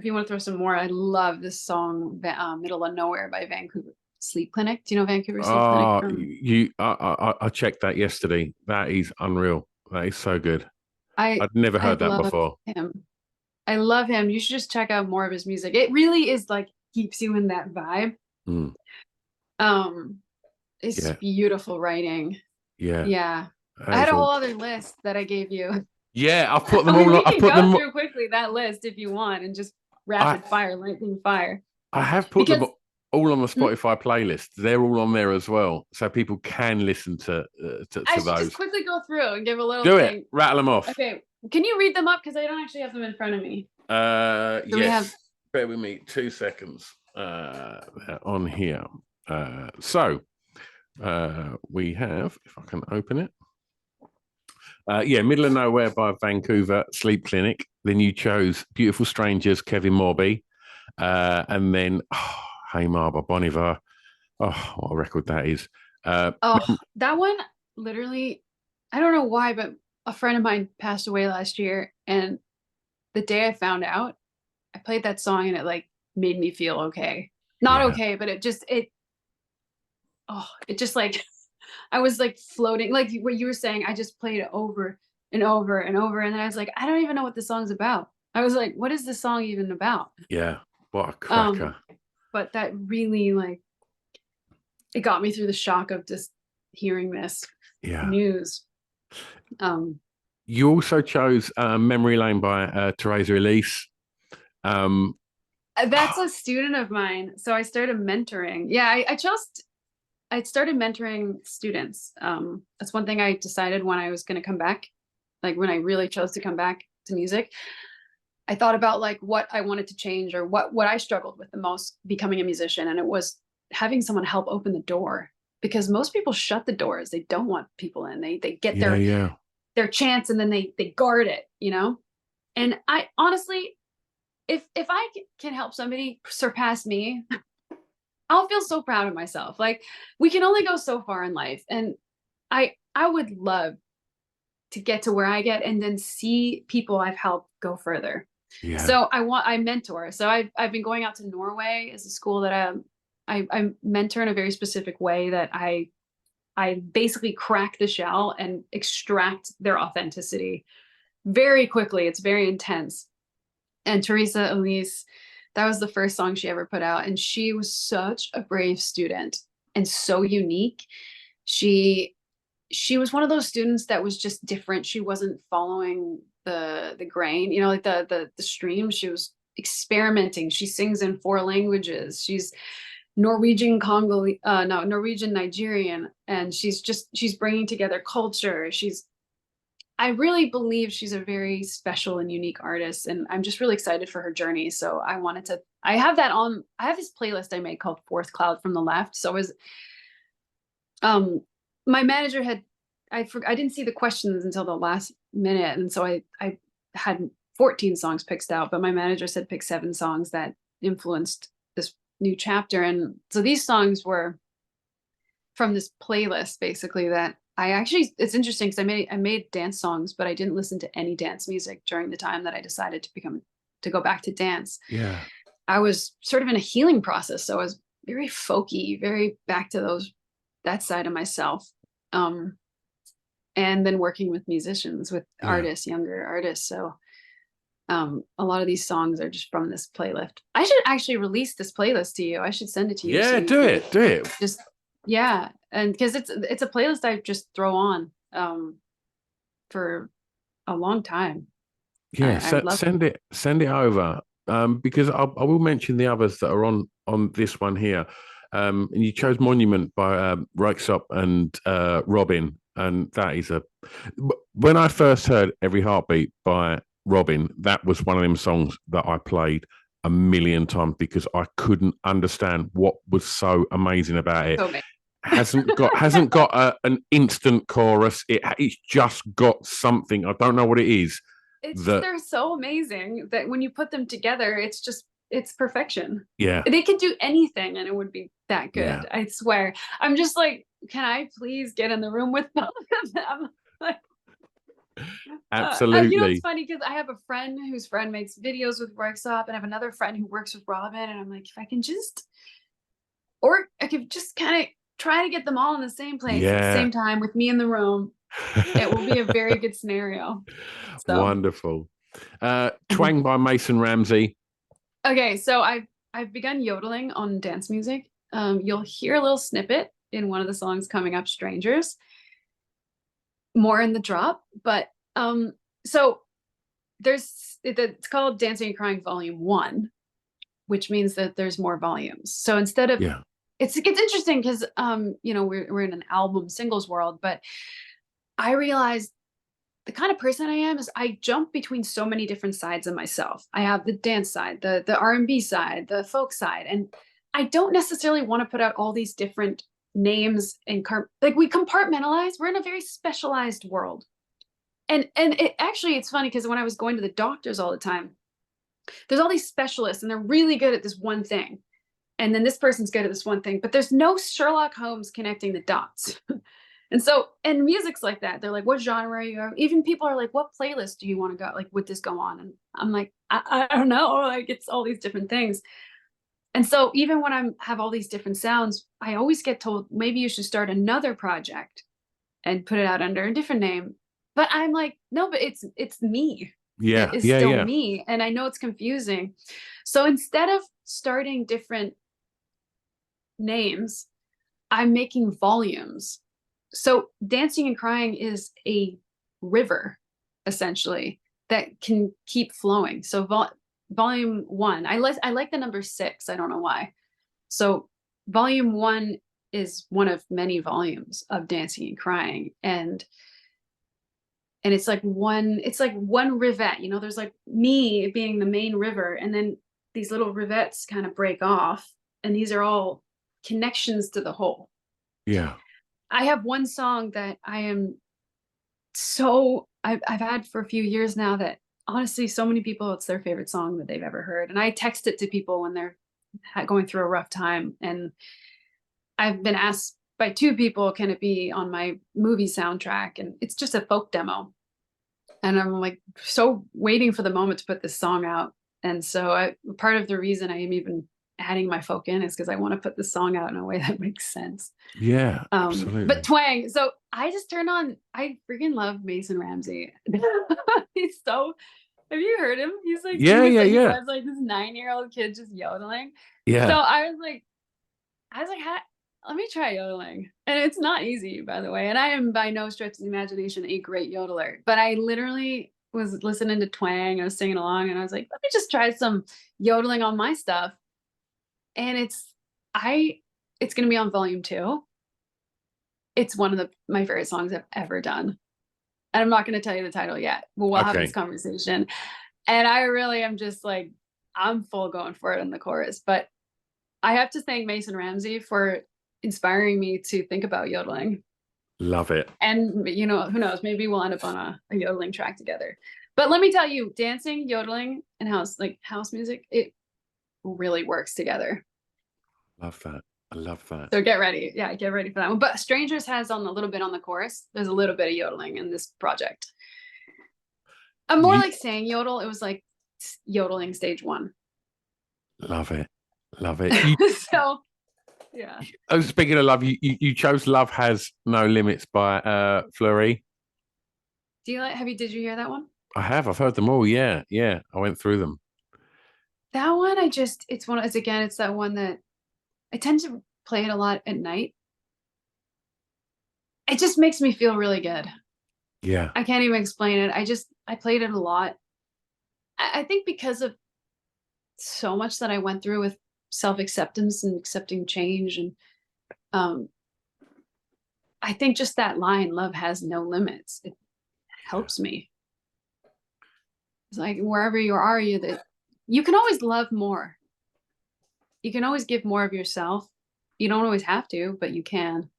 you want to throw some more, I love this song, Middle of Nowhere by Vancouver Sleep Clinic. Do you know Vancouver Sleep Clinic? I checked that yesterday. That is unreal. That is so good. I'd never heard that before. I love him. You should just check out more of his music. It really is like keeps you in that vibe. It's beautiful writing. Yeah. I had a whole other list that I gave you. Yeah, I've put them all. I put them through quickly that list if you want, and just rapid fire, lightning fire. I have put them all on the Spotify playlist. They're all on there as well, so people can listen to I should those. Just quickly go through and give a little. Do it. Rattle them off. Okay. Can you read them up, because I don't actually have them in front of me? Yes. Bear with me 2 seconds. They're on here. We have, if I can open it. Middle of Nowhere by Vancouver Sleep Clinic. Then you chose Beautiful Strangers, Kevin Morby. And then Hey Ma by Bon Iver. Oh, what a record that is. That one, literally, I don't know why, but a friend of mine passed away last year. And the day I found out, I played that song and it like made me feel okay. Not okay, but it just like, I was like floating, like what you were saying. I just played it over and over and over. And then I was like, I don't even know what the song's about. I was like, what is this song even about? Yeah. What a cracker. But that really, like, it got me through the shock of just hearing this news. You also chose Memory Lane by Teresa Elise. That's a student of mine. So I started mentoring. Yeah, I started mentoring students. That's one thing I decided when I was going to come back, like when I really chose to come back to music. I thought about like what I wanted to change or what I struggled with the most becoming a musician. And it was having someone help open the door, because most people shut the doors. They don't want people in. They get their chance and then they guard it, you know? And I honestly, if I can help somebody surpass me, I'll feel so proud of myself. Like, we can only go so far in life. And I would love to get to where I get and then see people I've helped go further. Yeah. So I mentor. So I've been going out to Norway as a school that I mentor in a very specific way that I basically crack the shell and extract their authenticity very quickly. It's very intense. And Teresa Elise, that was the first song she ever put out. And she was such a brave student and so unique. She was one of those students that was just different. She wasn't following the grain, you know, like the stream. She was experimenting. She sings in 4 languages. She's Norwegian Norwegian Nigerian, and she's bringing together culture. I really believe she's a very special and unique artist, and I'm just really excited for her journey. So I have this playlist I made called Fourth Cloud from the Left. So my manager I didn't see the questions until the last minute, and so I had 14 songs picked out, but my manager said pick 7 songs that influenced this new chapter. And so these songs were from this playlist basically that it's interesting because I made dance songs, but I didn't listen to any dance music during the time that I decided to go back to dance. Yeah. I was sort of in a healing process. So I was very folky, very back to that side of myself. And then working with musicians, with artists, younger artists. So a lot of these songs are just from this playlist. I should actually release this playlist to you. I should send it to you. Yeah, so do it. Just, yeah. And because it's a playlist I just throw on for a long time. Yeah, send it over. Because I will mention the others that are on this one here. And you chose Monument by Rykesop and Robin. And that is when I first heard Every Heartbeat by Robin, that was one of them songs that I played a million times because I couldn't understand what was so amazing about it. Hasn't got an instant chorus. It's just got something. I don't know what it is. They're so amazing that when you put them together, it's perfection. Yeah. They could do anything and it would be that good. Yeah. I swear. I'm just like, can I please get in the room with both of them? Like, absolutely. You know, it's funny because I have a friend whose friend makes videos with Rykesop, and I have another friend who works with Robin, and I'm like, if I can I could just kind of try to get them all in the same place at the same time with me in the room, it will be a very good scenario. So. Wonderful. Twang by Mason Ramsey. Okay, so I've begun yodeling on dance music. You'll hear a little snippet in one of the songs coming up, Strangers. More in the drop, but so it's called Dancing and Crying Volume 1, which means that there's more volumes. So instead of it's interesting because you know, we're in an album singles world, but I realized the kind of person I am is I jump between so many different sides of myself. I have the dance side, the R&B side, the folk side, and I don't necessarily want to put out all these different names and like we compartmentalize. We're in a very specialized world, and it's funny because when I was going to the doctors all the time, there's all these specialists and they're really good at this one thing, and then this person's good at this one thing, but there's no Sherlock Holmes connecting the dots. And so, and music's like that. They're like, what genre are you? Even people are like, what playlist do you want to go? Like, would this go on? And I'm like, I don't know. Like, it's all these different things. And so even when I have all these different sounds, I always get told, maybe you should start another project and put it out under a different name. But I'm like, no, but it's me. Yeah. It's still me. And I know it's confusing. So instead of starting different names, I'm making volumes. So Dancing and Crying is a river, essentially, that can keep flowing. So volume 1, I like the number 6. I don't know why. So volume 1 is one of many volumes of Dancing and Crying, and it's like one rivet. You know, there's like me being the main river, and then these little rivets kind of break off, and these are all connections to the whole. Yeah. I have one song that I've had for a few years now that honestly, so many people, it's their favorite song that they've ever heard. And I text it to people when they're going through a rough time. And I've been asked by 2 people, can it be on my movie soundtrack? And it's just a folk demo. And I'm like, so waiting for the moment to put this song out. And so part of the reason I am even adding my folk in is because I want to put the song out in a way that makes sense. Yeah, absolutely. But twang. So I just turned on, I freaking love Mason Ramsey. He's so, have you heard him? He's like, Yeah. he was like this 9-year-old kid just yodeling. Yeah. So I was like, let me try yodeling. And it's not easy, by the way. And I am by no stretch of the imagination a great yodeler. But I literally was listening to twang. I was singing along and I was like, let me just try some yodeling on my stuff. And it's going to be on volume 2. It's one of my favorite songs I've ever done. And I'm not going to tell you the title yet, but we'll have this conversation. And I really am just like, I'm full going for it in the chorus. But I have to thank Mason Ramsey for inspiring me to think about yodeling. Love it. And, you know, who knows, maybe we'll end up on a yodeling track together. But let me tell you, dancing, yodeling, and house music, it really works together. Love that. I love that. So get ready. Yeah, get ready for that one. But Strangers has a little bit on the chorus. There's a little bit of yodeling in this project. I'm more like saying yodel. It was like yodeling stage 1. Love it. Love it. So, yeah. Oh, speaking of love, you chose Love Has No Limits by Fleury. Did you hear that one? I have. I've heard them all. Yeah. Yeah. I went through them. That one, it's that one that I tend to play it a lot at night. It just makes me feel really good. Yeah. I can't even explain it. I played it a lot. I think because of so much that I went through with self-acceptance and accepting change. And I think just that line, love has no limits, it helps me. It's like wherever you are, that you can always love more. You can always give more of yourself. You don't always have to, but you can.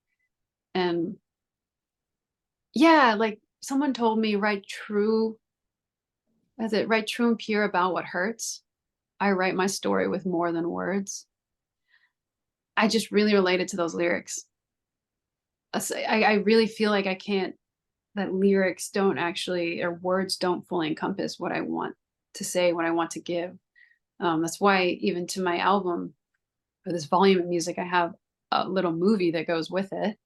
And yeah, like someone told me, write true and pure about what hurts. I write my story with more than words. I just really related to those lyrics. I really feel like that lyrics don't actually, or words don't fully encompass what I want to say, what I want to give. That's why even to my album, or this volume of music, I have a little movie that goes with it.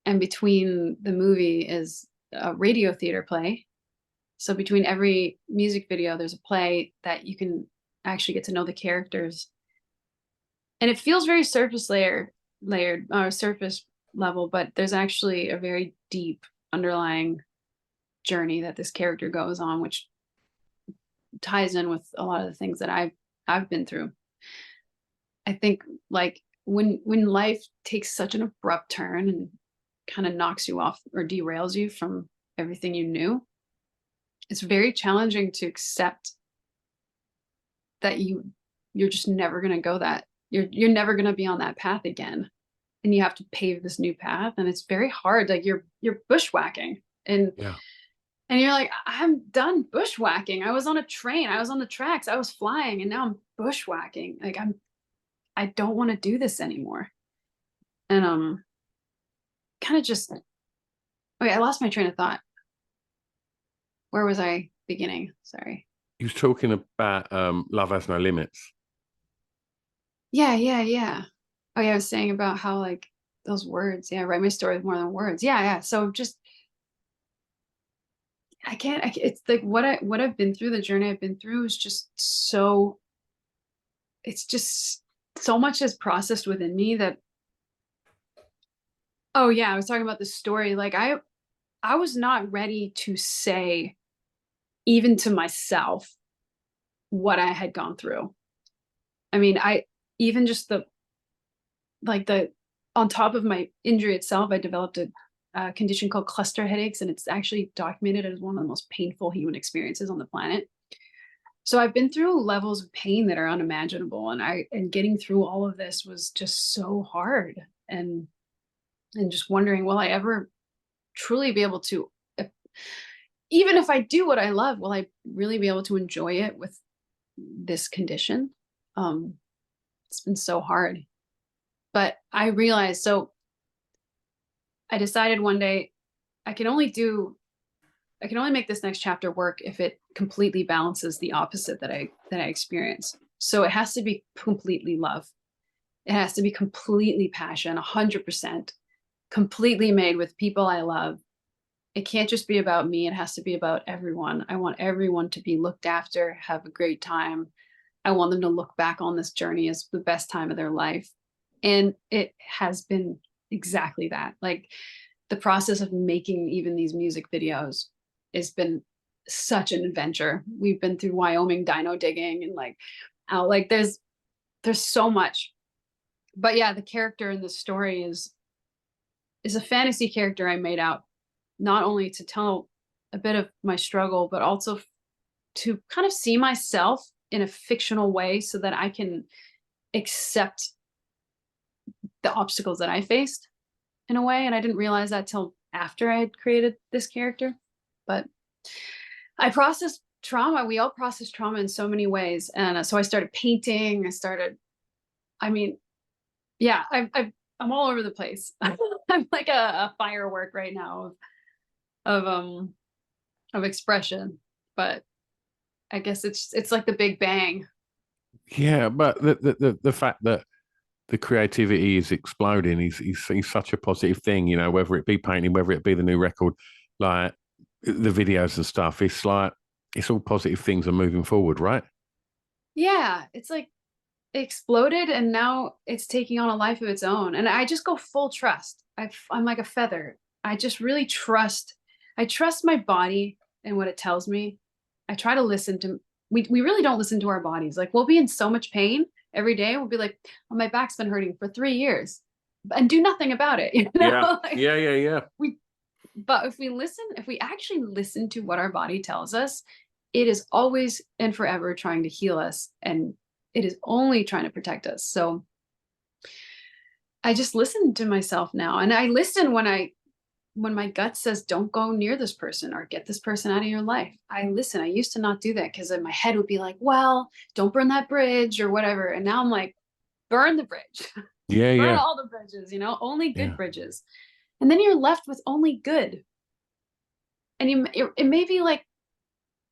And between the movie is a radio theater play. So between every music video, there's a play that you can actually get to know the characters. And it feels very surface level, but there's actually a very deep underlying journey that this character goes on, which ties in with a lot of the things that I've been through. I think like when life takes such an abrupt turn and kind of knocks you off or derails you from everything you knew, it's very challenging to accept that you're just never going to go that you're never going to be on that path again, and you have to pave this new path. And it's very hard. Like you're bushwhacking, and you're like, I'm done bushwhacking. I was on a train, I was on the tracks, I was flying, and now I'm bushwhacking. Like I don't want to do this anymore. And kind of just, okay, I lost my train of thought. Where was I beginning? Sorry. You was talking about Love Has No Limits. Yeah. Oh yeah, I was saying about how like those words, I write my story with more than words. Yeah. So just it's like what I've been through, the journey I've been through is just so, it's just so much has processed within me that, oh yeah, I was talking about the story. Like I was not ready to say, even to myself, what I had gone through. I mean, even just on top of my injury itself, I developed a condition called cluster headaches, and it's actually documented as one of the most painful human experiences on the planet. So I've been through levels of pain that are unimaginable, and getting through all of this was just so hard, and just wondering, will I ever truly be able to, even if I do what I love, will I really be able to enjoy it with this condition? It's been so hard. But I realized, so I decided one day I can only make this next chapter work if it completely balances the opposite that I experience. So it has to be completely love. It has to be completely passion, 100%, completely made with people I love. It can't just be about me. It has to be about everyone. I want everyone to be looked after, have a great time. I want them to look back on this journey as the best time of their life. And it has been exactly that. Like, the process of making even these music videos has been such an adventure. We've been through Wyoming dino digging and like out, like there's so much. But yeah, the character in the story is a fantasy character I made out, not only to tell a bit of my struggle, but also to kind of see myself in a fictional way so that I can accept the obstacles that I faced in a way. And I didn't realize that till after I had created this character. But I processed trauma. We all process trauma in so many ways. And so I started painting. I mean, yeah, I'm all over the place. I'm like a firework right now of expression. But I guess it's like the Big Bang. Yeah, but the fact that the creativity is exploding is such a positive thing, you know, whether it be painting, whether it be the new record, like the videos and stuff. It's like it's all positive things are moving forward, right? Yeah, it's like it exploded and now it's taking on a life of its own. And I just go full trust. I'm like a feather. I just really trust. I trust my body and what it tells me. I try to listen to, we really don't listen to our bodies. Like, we'll be in so much pain every day. We'll be like, oh, my back's been hurting for 3 years and do nothing about it. You know? Yeah, Like, yeah. but if we actually listen to what our body tells us, it is always and forever trying to heal us, and it is only trying to protect us. So I just listen to myself now, and I listen when my gut says don't go near this person or get this person out of your life. I listen. I used to not do that because my head would be like, well, don't burn that bridge or whatever. And now I'm like, burn the bridge. Yeah, Burn yeah, all the bridges, only good yeah. bridges. And then you're left with only good. And it may be like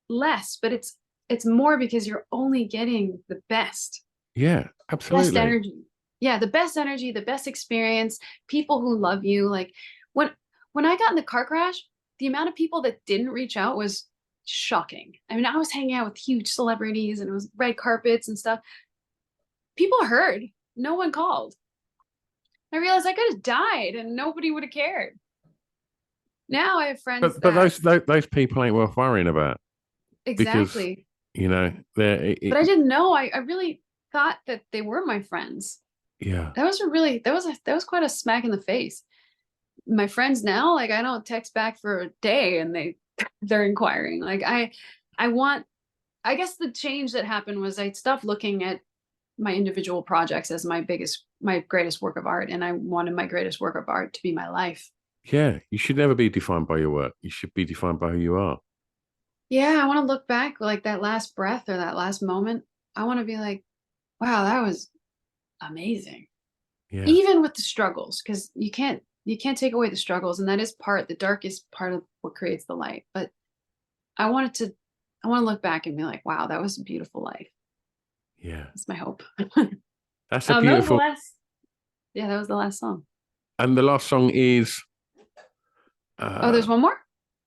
less, but it's more because you're only getting the best Yeah, best absolutely. energy. Yeah, the best energy, the best experience, people who love you. Like, when I got in the car crash, the amount of people that didn't reach out was shocking. I mean, I was hanging out with huge celebrities and it was red carpets and stuff. People heard, no one called. I realized I could have died and nobody would have cared. Now I have friends But that those people ain't worth worrying about because exactly. you know they're But I didn't know. I really thought that they were my friends. yeah, That was quite a smack in the face. My friends now, like, I don't text back for a day and they're inquiring. Like, I guess the change that happened was I stopped looking at my individual projects as my greatest work of art, and I wanted my greatest work of art to be my life. yeah. You should never be defined by your work. You should be defined by who you are. Yeah, I want to look back like that last breath or that last moment. I want to be like, wow, that was amazing. Yeah, Even with the struggles, because you can't take away the struggles, and that is the darkest part of what creates the light. But I wanted to I want to look back and be like, wow, that was a beautiful life. yeah. That's my hope. That's a That was the beautiful. last. Yeah, that was the last song. And the last song is. Oh, Uh, there's one more.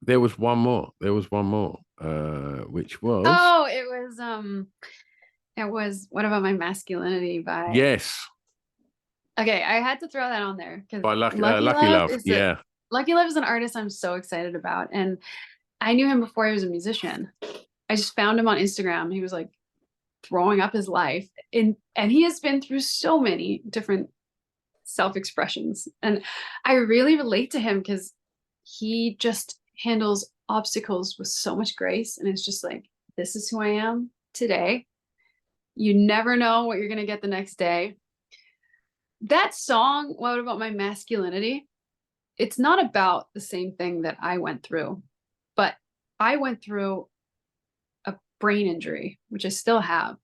there was one more. There was one more. Which was Oh, it was What About My Masculinity by. yes Okay, I had to throw that on there because by Lucky Love. Yeah, Lucky Love is an artist I'm so excited about, and I knew him before he was a musician. I just found him on Instagram. He was like throwing up his life, and he has been through so many different self-expressions, and I really relate to him because he just handles obstacles with so much grace, and it's just like, this is who I am today. You never know what you're going to get the next day. That song, What About My Masculinity? It's not about the same thing that I went through, but I went through a brain injury, which I still have,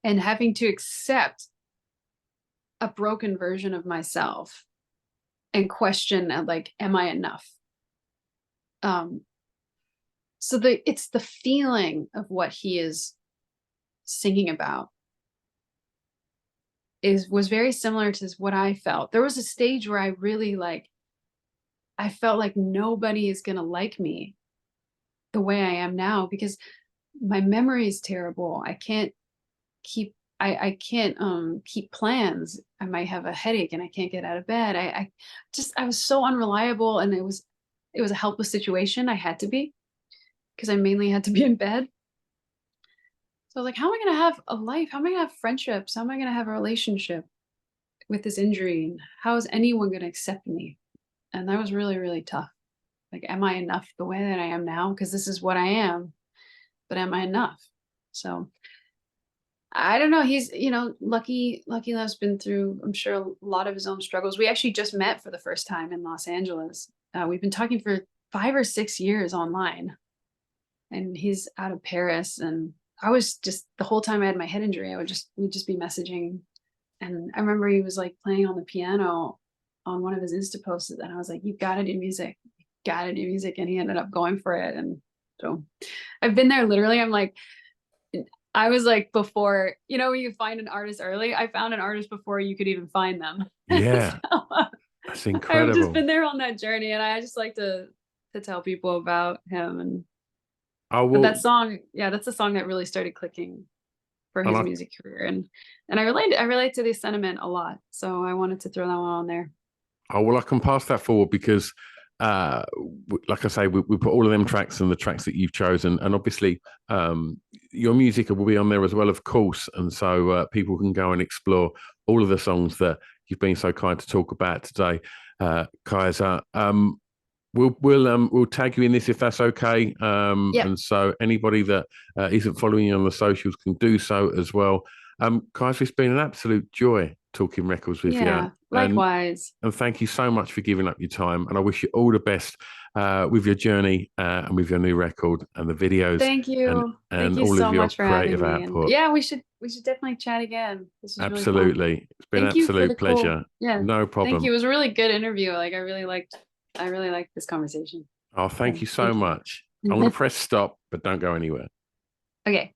and having to accept a broken version of myself and question, like, am I enough? So it's the feeling of what he is singing about was very similar to what I felt. There was a stage where I really I felt like nobody is going to like me the way I am now, because my memory is terrible. I can't keep I can't keep plans. I might have a headache and I can't get out of bed. I was so unreliable, and it was a helpless situation. I had to be, because I mainly had to be in bed. So I was like, how am I going to have a life? How am I going to have friendships? How am I going to have a relationship with this injury? And how is anyone going to accept me? And that was really, really tough. Like, am I enough the way that I am now? Because this is what I am, but am I enough? So I don't know. He's, Lucky Love's been through, I'm sure, a lot of his own struggles. We actually just met for the first time in Los Angeles. We've been talking for 5 or 6 years online, and he's out of Paris. And I was just, the whole time I had my head injury, we'd just be messaging. And I remember he was like playing on the piano on one of his Insta posts, and I was like, you gotta do music. You gotta do music. And he ended up going for it. And so I've been there literally. I was like, before, when you find an artist early, I found an artist before you could even find them. Yeah. So, that's incredible. I've just been there on that journey, and I just like to tell people about him. And but that song, that's the song that really started clicking for his music career. And I relate to the sentiment a lot. So I wanted to throw that one on there. Oh, well, I can pass that forward because like I say, we put all of them tracks and the tracks that you've chosen, and obviously your music will be on there as well, of course, and so people can go and explore all of the songs that you've been so kind to talk about today, Kiesza. We'll tag you in this if that's okay, and so anybody that isn't following you on the socials can do so as well. Kiesza, it's been an absolute joy talking records with you. Likewise. And thank you so much for giving up your time. And I wish you all the best with your journey and with your new record and the videos. Thank you. And thank you all so of your much for creative having me. output. And yeah, we should definitely chat again. This is absolutely. Really fun. It's been an absolute pleasure. Yeah. No problem. Thank you. It was a really good interview. Like, I really liked this conversation. Oh, thank you so much. I'm going to press stop, but don't go anywhere. Okay.